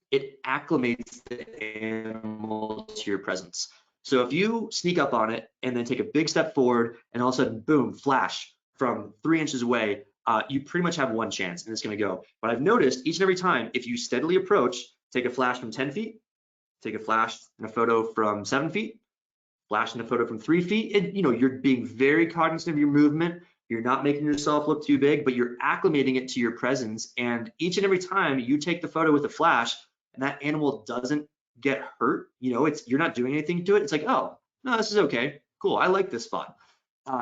It acclimates the animal to your presence. So if you sneak up on it and then take a big step forward and all of a sudden, boom, flash, from 3 inches away, you pretty much have one chance and it's gonna go. But I've noticed each and every time, if you steadily approach, take a flash from 10 feet, take a flash in a photo from 7 feet, flash in a photo from 3 feet, and you're being very cognizant of your movement. You're not making yourself look too big, but you're acclimating it to your presence. And each and every time you take the photo with a flash and that animal doesn't get hurt, you're not doing anything to it. It's like, oh, no, this is okay, cool, I like this spot.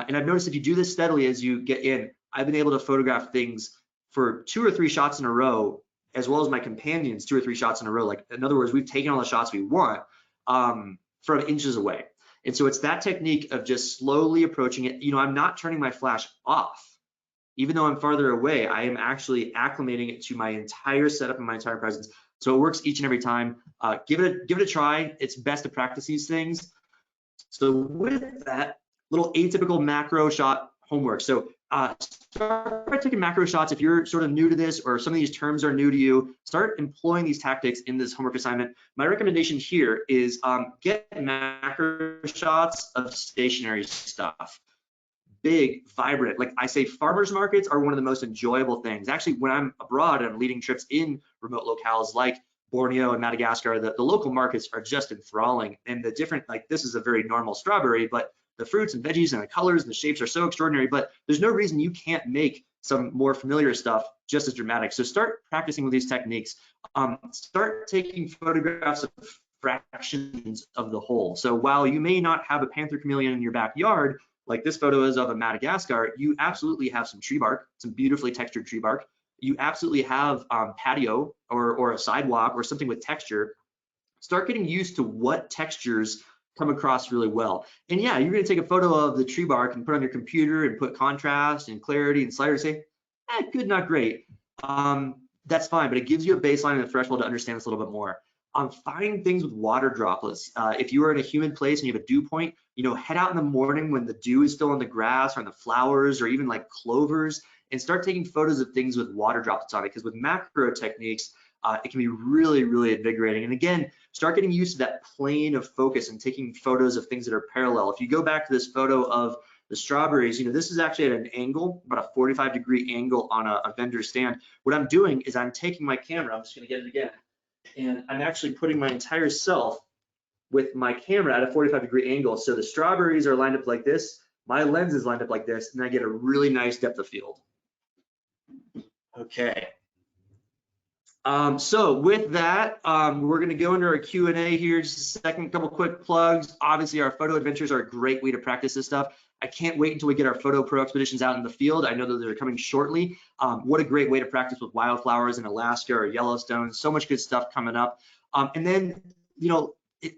And I've noticed if you do this steadily as you get in, I've been able to photograph things for 2 or 3 shots in a row, as well as my companions 2 or 3 shots in a row. Like, in other words, we've taken all the shots we want from inches away. And so it's that technique of just slowly approaching it. You know, I'm not turning my flash off. Even though I'm farther away, I am actually acclimating it to my entire setup and my entire presence. So it works each and every time. Give it a try. It's best to practice these things. So with that, little atypical macro shot homework. So start by taking macro shots. If you're sort of new to this, or some of these terms are new to you, start employing these tactics in this homework assignment. My recommendation here is get macro shots of stationary stuff. Big, vibrant, like I say, farmers markets are one of the most enjoyable things. Actually, when I'm abroad and I'm leading trips in remote locales like Borneo and Madagascar, the local markets are just enthralling. And the different, like, this is a very normal strawberry, but the fruits and veggies and the colors and the shapes are so extraordinary, but there's no reason you can't make some more familiar stuff just as dramatic. So start practicing with these techniques. Start taking photographs of fractions of the whole. So while you may not have a panther chameleon in your backyard, like this photo is of a Madagascar, you absolutely have some tree bark, some beautifully textured tree bark. You absolutely have patio or a sidewalk or something with texture. Start getting used to what textures come across really well. And yeah, you're gonna take a photo of the tree bark and put it on your computer and put contrast and clarity and slider and say, good, not great. That's fine, but it gives you a baseline and a threshold to understand this a little bit more. Find things with water droplets. If you are in a humid place and you have a dew point, you know, head out in the morning when the dew is still on the grass or on the flowers or even like clovers, and start taking photos of things with water droplets on it. Because with macro techniques, it can be really, really invigorating. And again, start getting used to that plane of focus and taking photos of things that are parallel. If you go back to this photo of the strawberries, you know, this is actually at an angle, about a 45-degree angle on a vendor stand. What I'm doing is I'm taking my camera, I'm just gonna get it again, and I'm actually putting my entire self with my camera at a 45-degree angle. So the strawberries are lined up like this, my lens is lined up like this, and I get a really nice depth of field. Okay. So with that, we're going to go into our Q&A here. Just a second, couple quick plugs. Obviously, our photo adventures are a great way to practice this stuff. I can't wait until we get our photo pro expeditions out in the field. I know that they're coming shortly. What a great way to practice with wildflowers in Alaska or Yellowstone. So much good stuff coming up. And then, you know,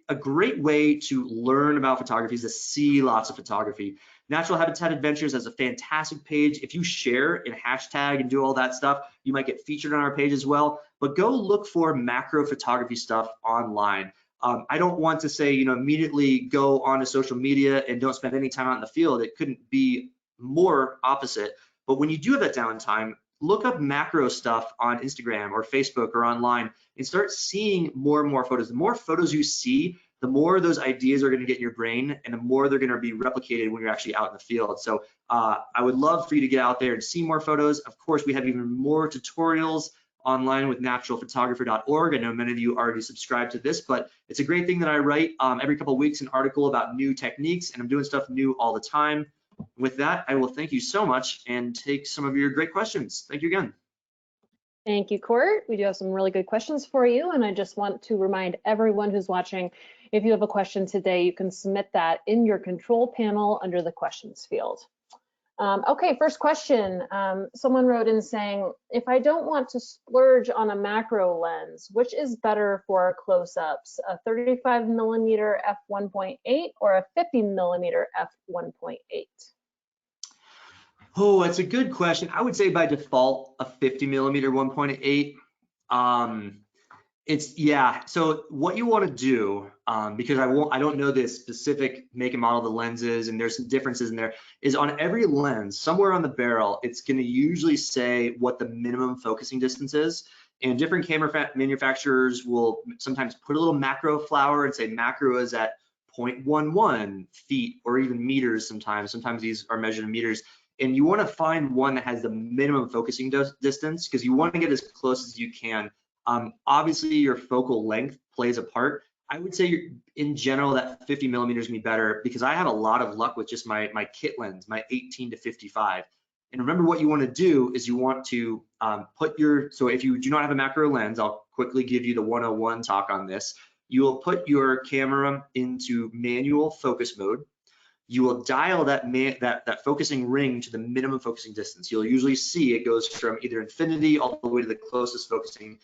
a great way to learn about photography is to see lots of photography. Natural Habitat Adventures has a fantastic page. If you share and hashtag and do all that stuff, you might get featured on our page as well. But go look for macro photography stuff online. I don't want to say, you know, immediately go onto social media and don't spend any time out in the field. It couldn't be more opposite. But when you do have that downtime, look up macro stuff on Instagram or Facebook or online and start seeing more and more photos. The more photos you see, the more those ideas are going to get in your brain and the more they're going to be replicated when you're actually out in the field. So I would love for you to get out there and see more photos. Of course, we have even more tutorials online with naturalphotographer.org. I know many of you already subscribe to this, but it's a great thing that I write every couple of weeks, an article about new techniques, and I'm doing stuff new all the time. With that, I will thank you so much and take some of your great questions. Thank you again. Thank you, Court. We do have some really good questions for you, and I just want to remind everyone who's watching, if you have a question today, you can submit that in your control panel under the questions field. Okay, first question. Someone wrote in saying, if I don't want to splurge on a macro lens, which is better for close-ups, a 35mm f1.8 or a 50mm f1.8? Oh, that's a good question. I would say by default, a 50mm 1.8. Yeah, so what you want to do, because I don't know the specific make and model of the lenses, and there's some differences in there, is on every lens, somewhere on the barrel, it's going to usually say what the minimum focusing distance is. And different camera manufacturers will sometimes put a little macro flower and say macro is at 0.11 feet or even meters sometimes. Sometimes these are measured in meters. And you want to find one that has the minimum focusing distance because you want to get as close as you can. Obviously, your focal length plays a part. I would say in general that 50mm is gonna be better because I have a lot of luck with just my kit lens, my 18 to 55. And remember what you want to do is you want to so if you do not have a macro lens, I'll quickly give you the 101 talk on this. You will put your camera into manual focus mode. you will dial that focusing ring to the minimum focusing distance. You'll usually see it goes from either infinity all the way to the closest focusing.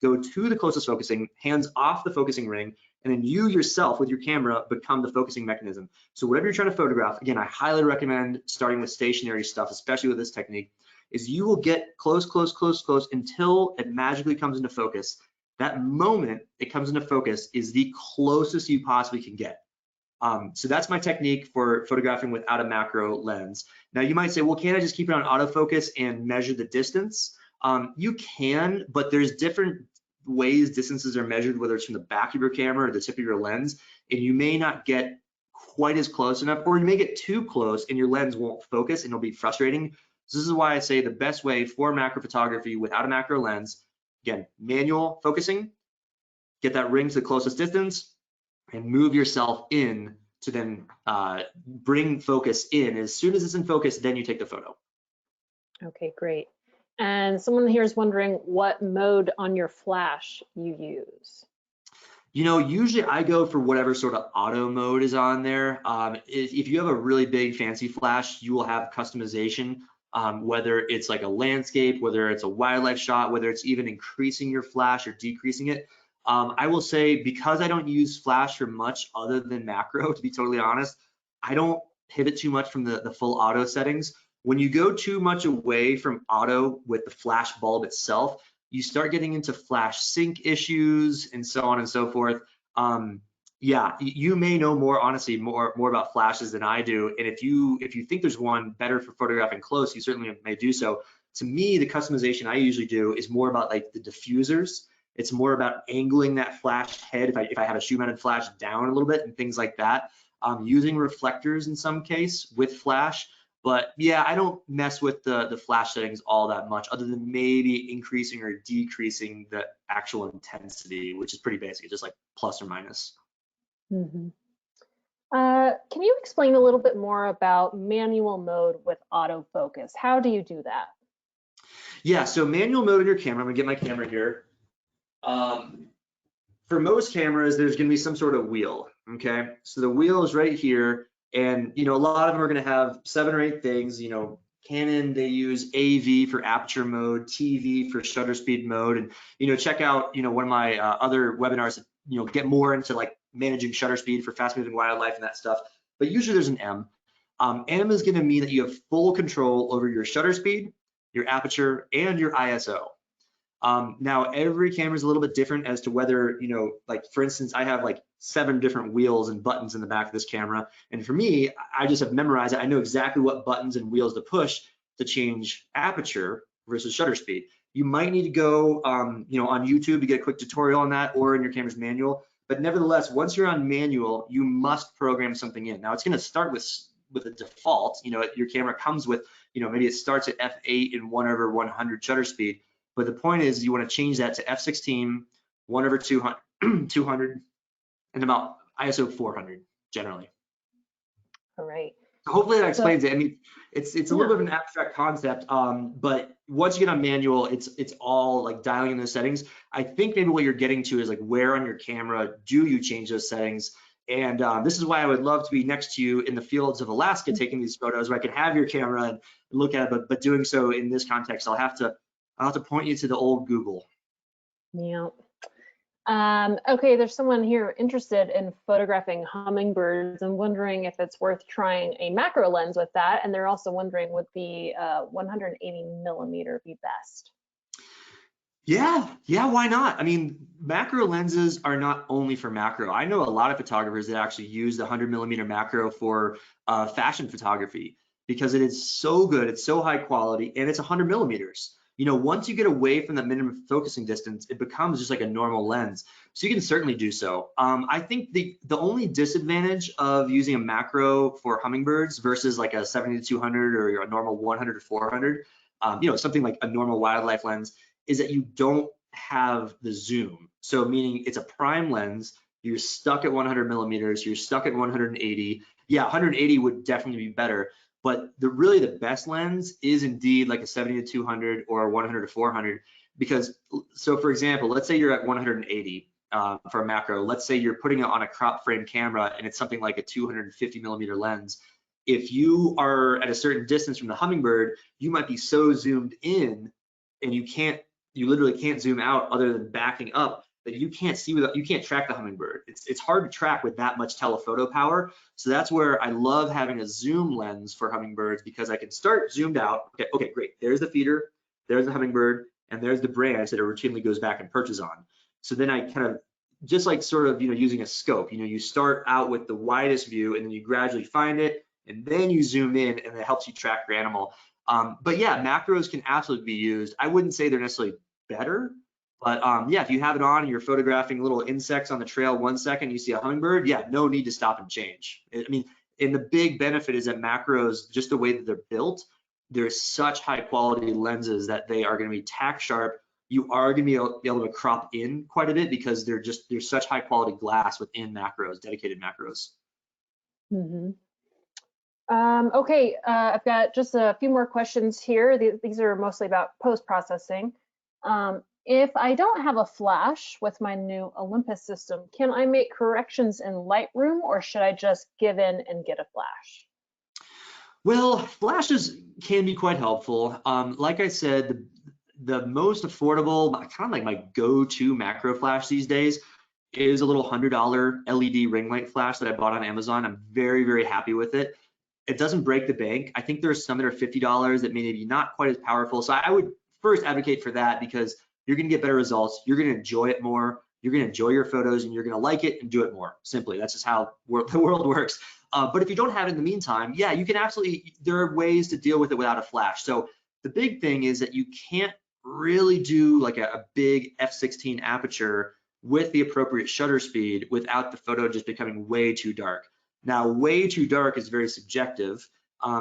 Go to the closest focusing, hands off the focusing ring, and then you yourself with your camera become the focusing mechanism. So whatever you're trying to photograph, again, I highly recommend starting with stationary stuff, especially with this technique, is you will get close, close, close, close until it magically comes into focus. That moment it comes into focus is the closest you possibly can get. So that's my technique for photographing without a macro lens. Now you might say, well, can't I just keep it on autofocus and measure the distance? You can, but there's different ways distances are measured, whether it's from the back of your camera or the tip of your lens, and you may not get quite as close enough, or you may get too close and your lens won't focus and it'll be frustrating. So this is why I say the best way for macro photography without a macro lens, again, manual focusing, get that ring to the closest distance, and move yourself in to then bring focus in. As soon as it's in focus, then you take the photo. Okay, great. And someone here is wondering what mode on your flash you use. You know, usually I go for whatever sort of auto mode is on there. If you have a really big fancy flash, you will have customization, whether it's like a landscape, whether it's a wildlife shot, whether it's even increasing your flash or decreasing it. I will say, because I don't use flash for much other than macro, to be totally honest, I don't pivot too much from the full auto settings. When you go too much away from auto with the flash bulb itself, you start getting into flash sync issues and so on and so forth. Yeah, you may know more, honestly, more about flashes than I do. And if you think there's one better for photographing close, you certainly may do so. To me, the customization I usually do is more about like the diffusers. It's more about angling that flash head if I have a shoe mounted flash down a little bit and things like that. Using reflectors in some case with flash. But yeah, I don't mess with the flash settings all that much, other than maybe increasing or decreasing the actual intensity, which is pretty basic. It's just like plus or minus. Mm-hmm. Can you explain a little bit more about manual mode with autofocus? How do you do that? Yeah, so manual mode in your camera, I'm gonna get my camera here. For most cameras, there's gonna be some sort of wheel, okay? So the wheel is right here, and you know, a lot of them are gonna have 7 or 8 things. You know, Canon, they use AV for aperture mode, TV for shutter speed mode, and you know, check out, you know, one of my other webinars that, you know, get more into like managing shutter speed for fast moving wildlife and that stuff. But usually there's an M. M is gonna mean that you have full control over your shutter speed, your aperture, and your ISO. Now every camera is a little bit different as to whether, you know, like for instance, I have like 7 different wheels and buttons in the back of this camera. And for me, I just have memorized it. I know exactly what buttons and wheels to push to change aperture versus shutter speed. You might need to go, you know, on YouTube to get a quick tutorial on that, or in your camera's manual. But nevertheless, once you're on manual, you must program something in. Now it's going to start with a default. You know, your camera comes with, you know, maybe it starts at f8 and 1/100 shutter speed. But the point is, you want to change that to f16, 1/200, 200, and about ISO 400 generally. All right. So hopefully that explains it. I mean, it's a little bit of an abstract concept, but once you get on manual, it's all like dialing in those settings. I think maybe what you're getting to is like, where on your camera do you change those settings? And this is why I would love to be next to you in the fields of Alaska taking these photos, where I can have your camera and look at it. But doing so in this context, I'll have to point you to the old Google. Yeah. Okay, there's someone here interested in photographing hummingbirds and wondering if it's worth trying a macro lens with that. And they're also wondering, would the 180mm be best? Yeah, why not? I mean, macro lenses are not only for macro. I know a lot of photographers that actually use the 100mm macro for fashion photography, because it is so good, it's so high quality, and it's 100mm. You know, once you get away from the minimum focusing distance, it becomes just like a normal lens. So you can certainly do so. I think the only disadvantage of using a macro for hummingbirds versus like a 70-200 or a normal 100-400, you know, something like a normal wildlife lens, is that you don't have the zoom. So meaning it's a prime lens, you're stuck at 100mm, you're stuck at 180. Yeah, 180 would definitely be better. But really the best lens is indeed like a 70-200 or a 100-400, because, so for example, let's say you're at 180 for a macro. Let's say you're putting it on a crop frame camera and it's something like a 250 millimeter lens. If you are at a certain distance from the hummingbird, you might be so zoomed in and you literally can't zoom out other than backing up, that you can't you can't track the hummingbird. It's hard to track with that much telephoto power. So that's where I love having a zoom lens for hummingbirds, because I can start zoomed out. Okay, great. There's the feeder, there's the hummingbird, and there's the branch that it routinely goes back and perches on. So then I kind of, just like sort of, using a scope, you start out with the widest view and then you gradually find it and then you zoom in, and it helps you track your animal. But yeah, macros can absolutely be used. I wouldn't say they're necessarily better, but yeah, if you have it on and you're photographing little insects on the trail 1 second, you see a hummingbird, yeah, no need to stop and change. I mean, and the big benefit is that macros, just the way that they're built, there's such high quality lenses that they are going to be tack sharp. You are going to be able to crop in quite a bit, because there's such high quality glass within macros, dedicated macros. Mm-hmm. Okay, I've got just a few more questions here. These are mostly about post-processing. If I don't have a flash with my new Olympus system, can I make corrections in Lightroom, or should I just give in and get a flash? Well, flashes can be quite helpful. Like I said, the most affordable, kind of like my go-to macro flash these days, is a little $100 LED ring light flash that I bought on Amazon. I'm very, very happy with it. It doesn't break the bank. I think there's some that are $50 that may be not quite as powerful. So I would first advocate for that, because you're gonna get better results. You're gonna enjoy it more. You're gonna enjoy your photos, and you're gonna like it and do it more. Simply, that's just how the world works. But if you don't have it in the meantime, yeah, you can absolutely, there are ways to deal with it without a flash. So the big thing is that you can't really do like a big f/16 aperture with the appropriate shutter speed without the photo just becoming way too dark. Now, way too dark is very subjective.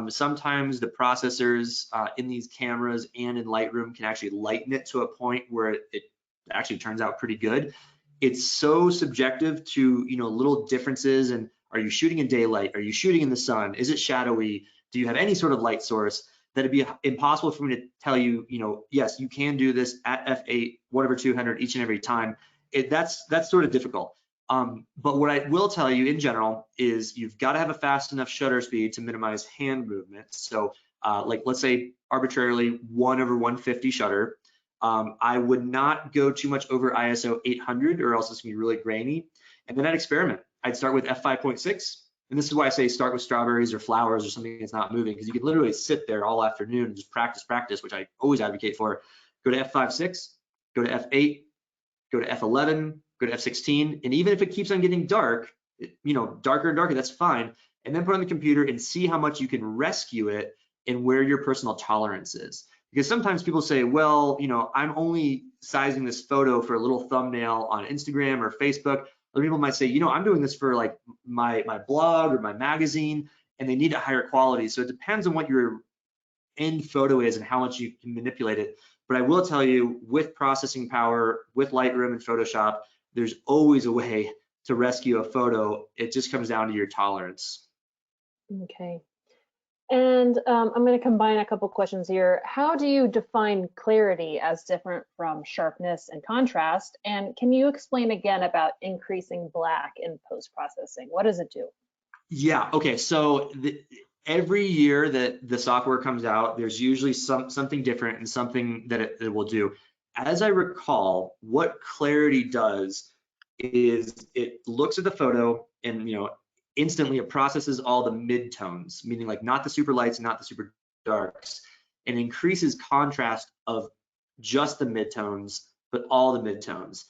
Sometimes the processors in these cameras and in Lightroom can actually lighten it to a point where it actually turns out pretty good. It's so subjective to, little differences. And are you shooting in daylight? Are you shooting in the sun? Is it shadowy? Do you have any sort of light source? That it'd be impossible for me to tell you, yes, you can do this at f/8, whatever 200 each and every time. That's sort of difficult. But what I will tell you in general is you've got to have a fast enough shutter speed to minimize hand movement. So like, let's say arbitrarily 1/150 shutter. I would not go too much over ISO 800, or else it's gonna be really grainy. And then I'd experiment. I'd start with f/5.6. And this is why I say start with strawberries or flowers or something that's not moving, because you can literally sit there all afternoon and just practice, which I always advocate for. Go to f/5.6, go to f/8, go to f/11, go to f/16, and even if it keeps on getting dark, darker and darker, that's fine. And then put on the computer and see how much you can rescue it and where your personal tolerance is. Because sometimes people say, well, I'm only sizing this photo for a little thumbnail on Instagram or Facebook. Other people might say, I'm doing this for like my blog or my magazine, and they need a higher quality. So it depends on what your end photo is and how much you can manipulate it. But I will tell you, with processing power, with Lightroom and Photoshop, there's always a way to rescue a photo. It just comes down to your tolerance. Okay. And I'm going to combine a couple questions here. How do you define clarity as different from sharpness and contrast? And can you explain again about increasing black in post-processing? What does it do? Yeah, okay, so every year that the software comes out, there's usually something different and something that it will do. As I recall, what clarity does is it looks at the photo and instantly it processes all the midtones, meaning like not the super lights, not the super darks, and increases contrast of just the midtones, but all the midtones.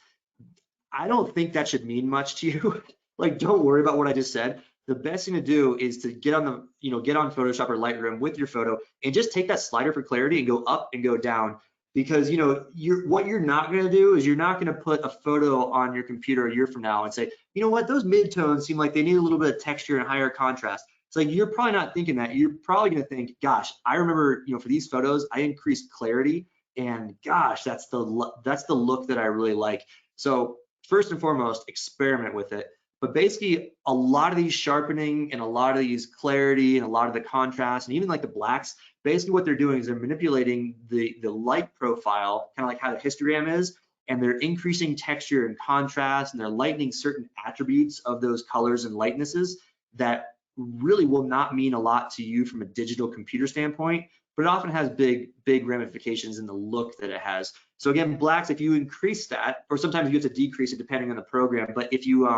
I don't think that should mean much to you. Like, don't worry about what I just said. The best thing to do is to get on get on Photoshop or Lightroom with your photo and just take that slider for clarity and go up and go down. Because what you're not going to do is you're not going to put a photo on your computer a year from now and say, you know what, those midtones seem like they need a little bit of texture and higher contrast. It's like, you're probably not thinking that. You're probably going to think, gosh, I remember, for these photos, I increased clarity, and gosh, that's the look that I really like. So first and foremost, experiment with it. But basically, a lot of these sharpening and a lot of these clarity and a lot of the contrast and even like the blacks, basically what they're doing is they're manipulating the light profile, kind of like how the histogram is, and they're increasing texture and contrast, and they're lightening certain attributes of those colors and lightnesses that really will not mean a lot to you from a digital computer standpoint, but it often has big ramifications in the look that it has. So again, blacks, if you increase that, or sometimes you have to decrease it depending on the program, but if you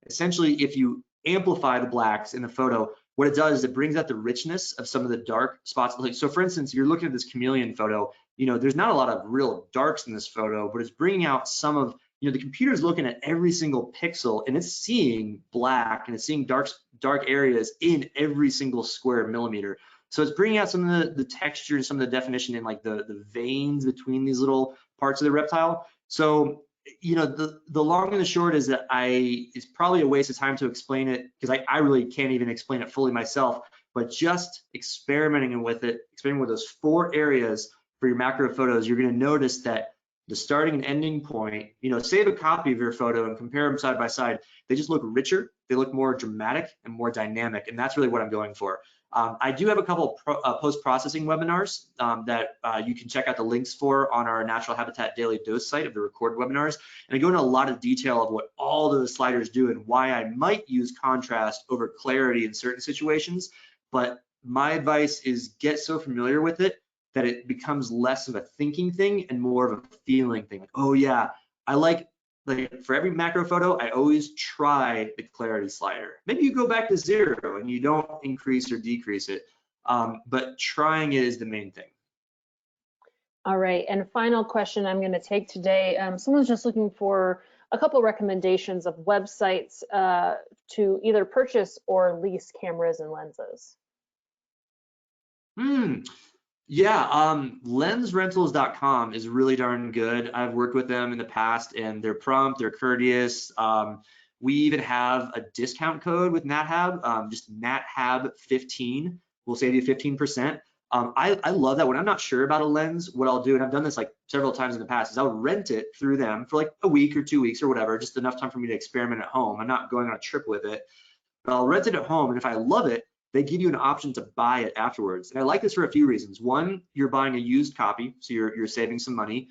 essentially, if you amplify the blacks in the photo, what it does is it brings out the richness of some of the dark spots. Like, so for instance, you're looking at this chameleon photo, you know, there's not a lot of real darks in this photo, but it's bringing out some of, you know, the computer's looking at every single pixel and it's seeing black and it's seeing dark areas in every single square millimeter. So it's bringing out some of the texture and some of the definition in like the veins between these little parts of the reptile. So, you know, the long and the short is that it's probably a waste of time to explain it, because I really can't even explain it fully myself, but just experimenting with those 4 areas for your macro photos, you're going to notice that the starting and ending point, you know, save a copy of your photo and compare them side by side. They just look richer, they look more dramatic and more dynamic, and that's really what I'm going for. I do have a couple post-processing webinars that you can check out the links for on our Natural Habitat Daily Dose site of the recorded webinars. And I go into a lot of detail of what all those sliders do and why I might use contrast over clarity in certain situations. But my advice is get so familiar with it that it becomes less of a thinking thing and more of a feeling thing. Like, oh yeah, I like for every macro photo, I always try the clarity slider. Maybe you go back to 0 and you don't increase or decrease it, but trying it is the main thing. All right, and final question I'm going to take today. Someone's just looking for a couple recommendations of websites to either purchase or lease cameras and lenses. Yeah, lensrentals.com is really darn good. I've worked with them in the past and they're prompt, they're courteous. We even have a discount code with NatHab, just NatHab15 will save you 15%. I love that. When I'm not sure about a lens, what I'll do, and I've done this like several times in the past, is I'll rent it through them for like a week or 2 weeks or whatever, just enough time for me to experiment at home. I'm not going on a trip with it, but I'll rent it at home, and if I love it, they give you an option to buy it afterwards. And I like this for a few reasons. 1, you're buying a used copy, so you're saving some money.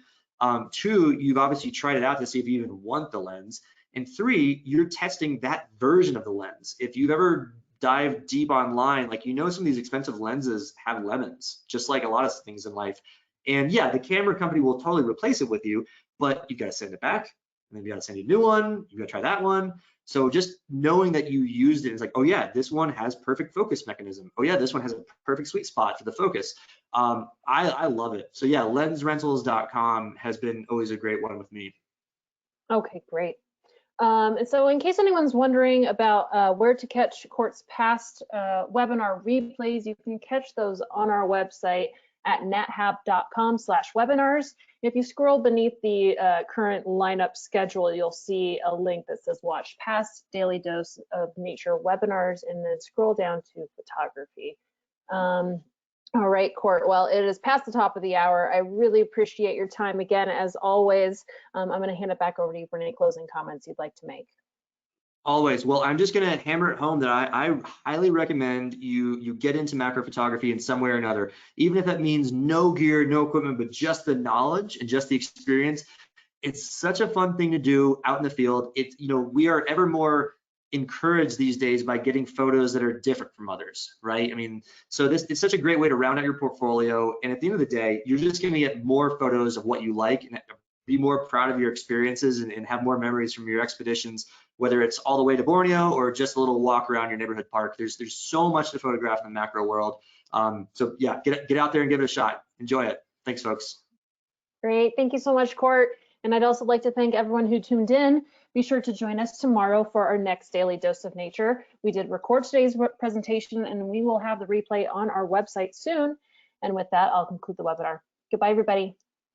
2, you've obviously tried it out to see if you even want the lens. And 3, you're testing that version of the lens. If you've ever dived deep online, like, you know, some of these expensive lenses have lemons, just like a lot of things in life. And yeah, the camera company will totally replace it with you, but you got to send it back, and then you got to send you a new one. You got to try that one. So just knowing that you used it, it's like, oh yeah, this one has perfect focus mechanism. Oh yeah, this one has a perfect sweet spot for the focus. I love it. So yeah, lensrentals.com has been always a great one with me. Okay, great. And so in case anyone's wondering about where to catch Court's past webinar replays, you can catch those on our website at nathab.com/webinars. If you scroll beneath the current lineup schedule, you'll see a link that says watch past Daily Dose of Nature webinars, and then scroll down to photography. All right, Court, well, it is past the top of the hour. I really appreciate your time again, as always. I'm going to hand it back over to you for any closing comments you'd like to make. Always. Well, I'm just going to hammer it home that I highly recommend you get into macro photography in some way or another, even if that means no gear, no equipment, but just the knowledge and just the experience. It's such a fun thing to do out in the field. It's, you know, we are ever more encouraged these days by getting photos that are different from others, right? I mean, so it's such a great way to round out your portfolio. And at the end of the day, you're just going to get more photos of what you like and be more proud of your experiences and have more memories from your expeditions, whether it's all the way to Borneo or just a little walk around your neighborhood park. There's so much to photograph in the macro world. So yeah, get out there and give it a shot. Enjoy it. Thanks, folks. Great. Thank you so much, Court. And I'd also like to thank everyone who tuned in. Be sure to join us tomorrow for our next Daily Dose of Nature. We did record today's presentation, and we will have the replay on our website soon. And with that, I'll conclude the webinar. Goodbye, everybody.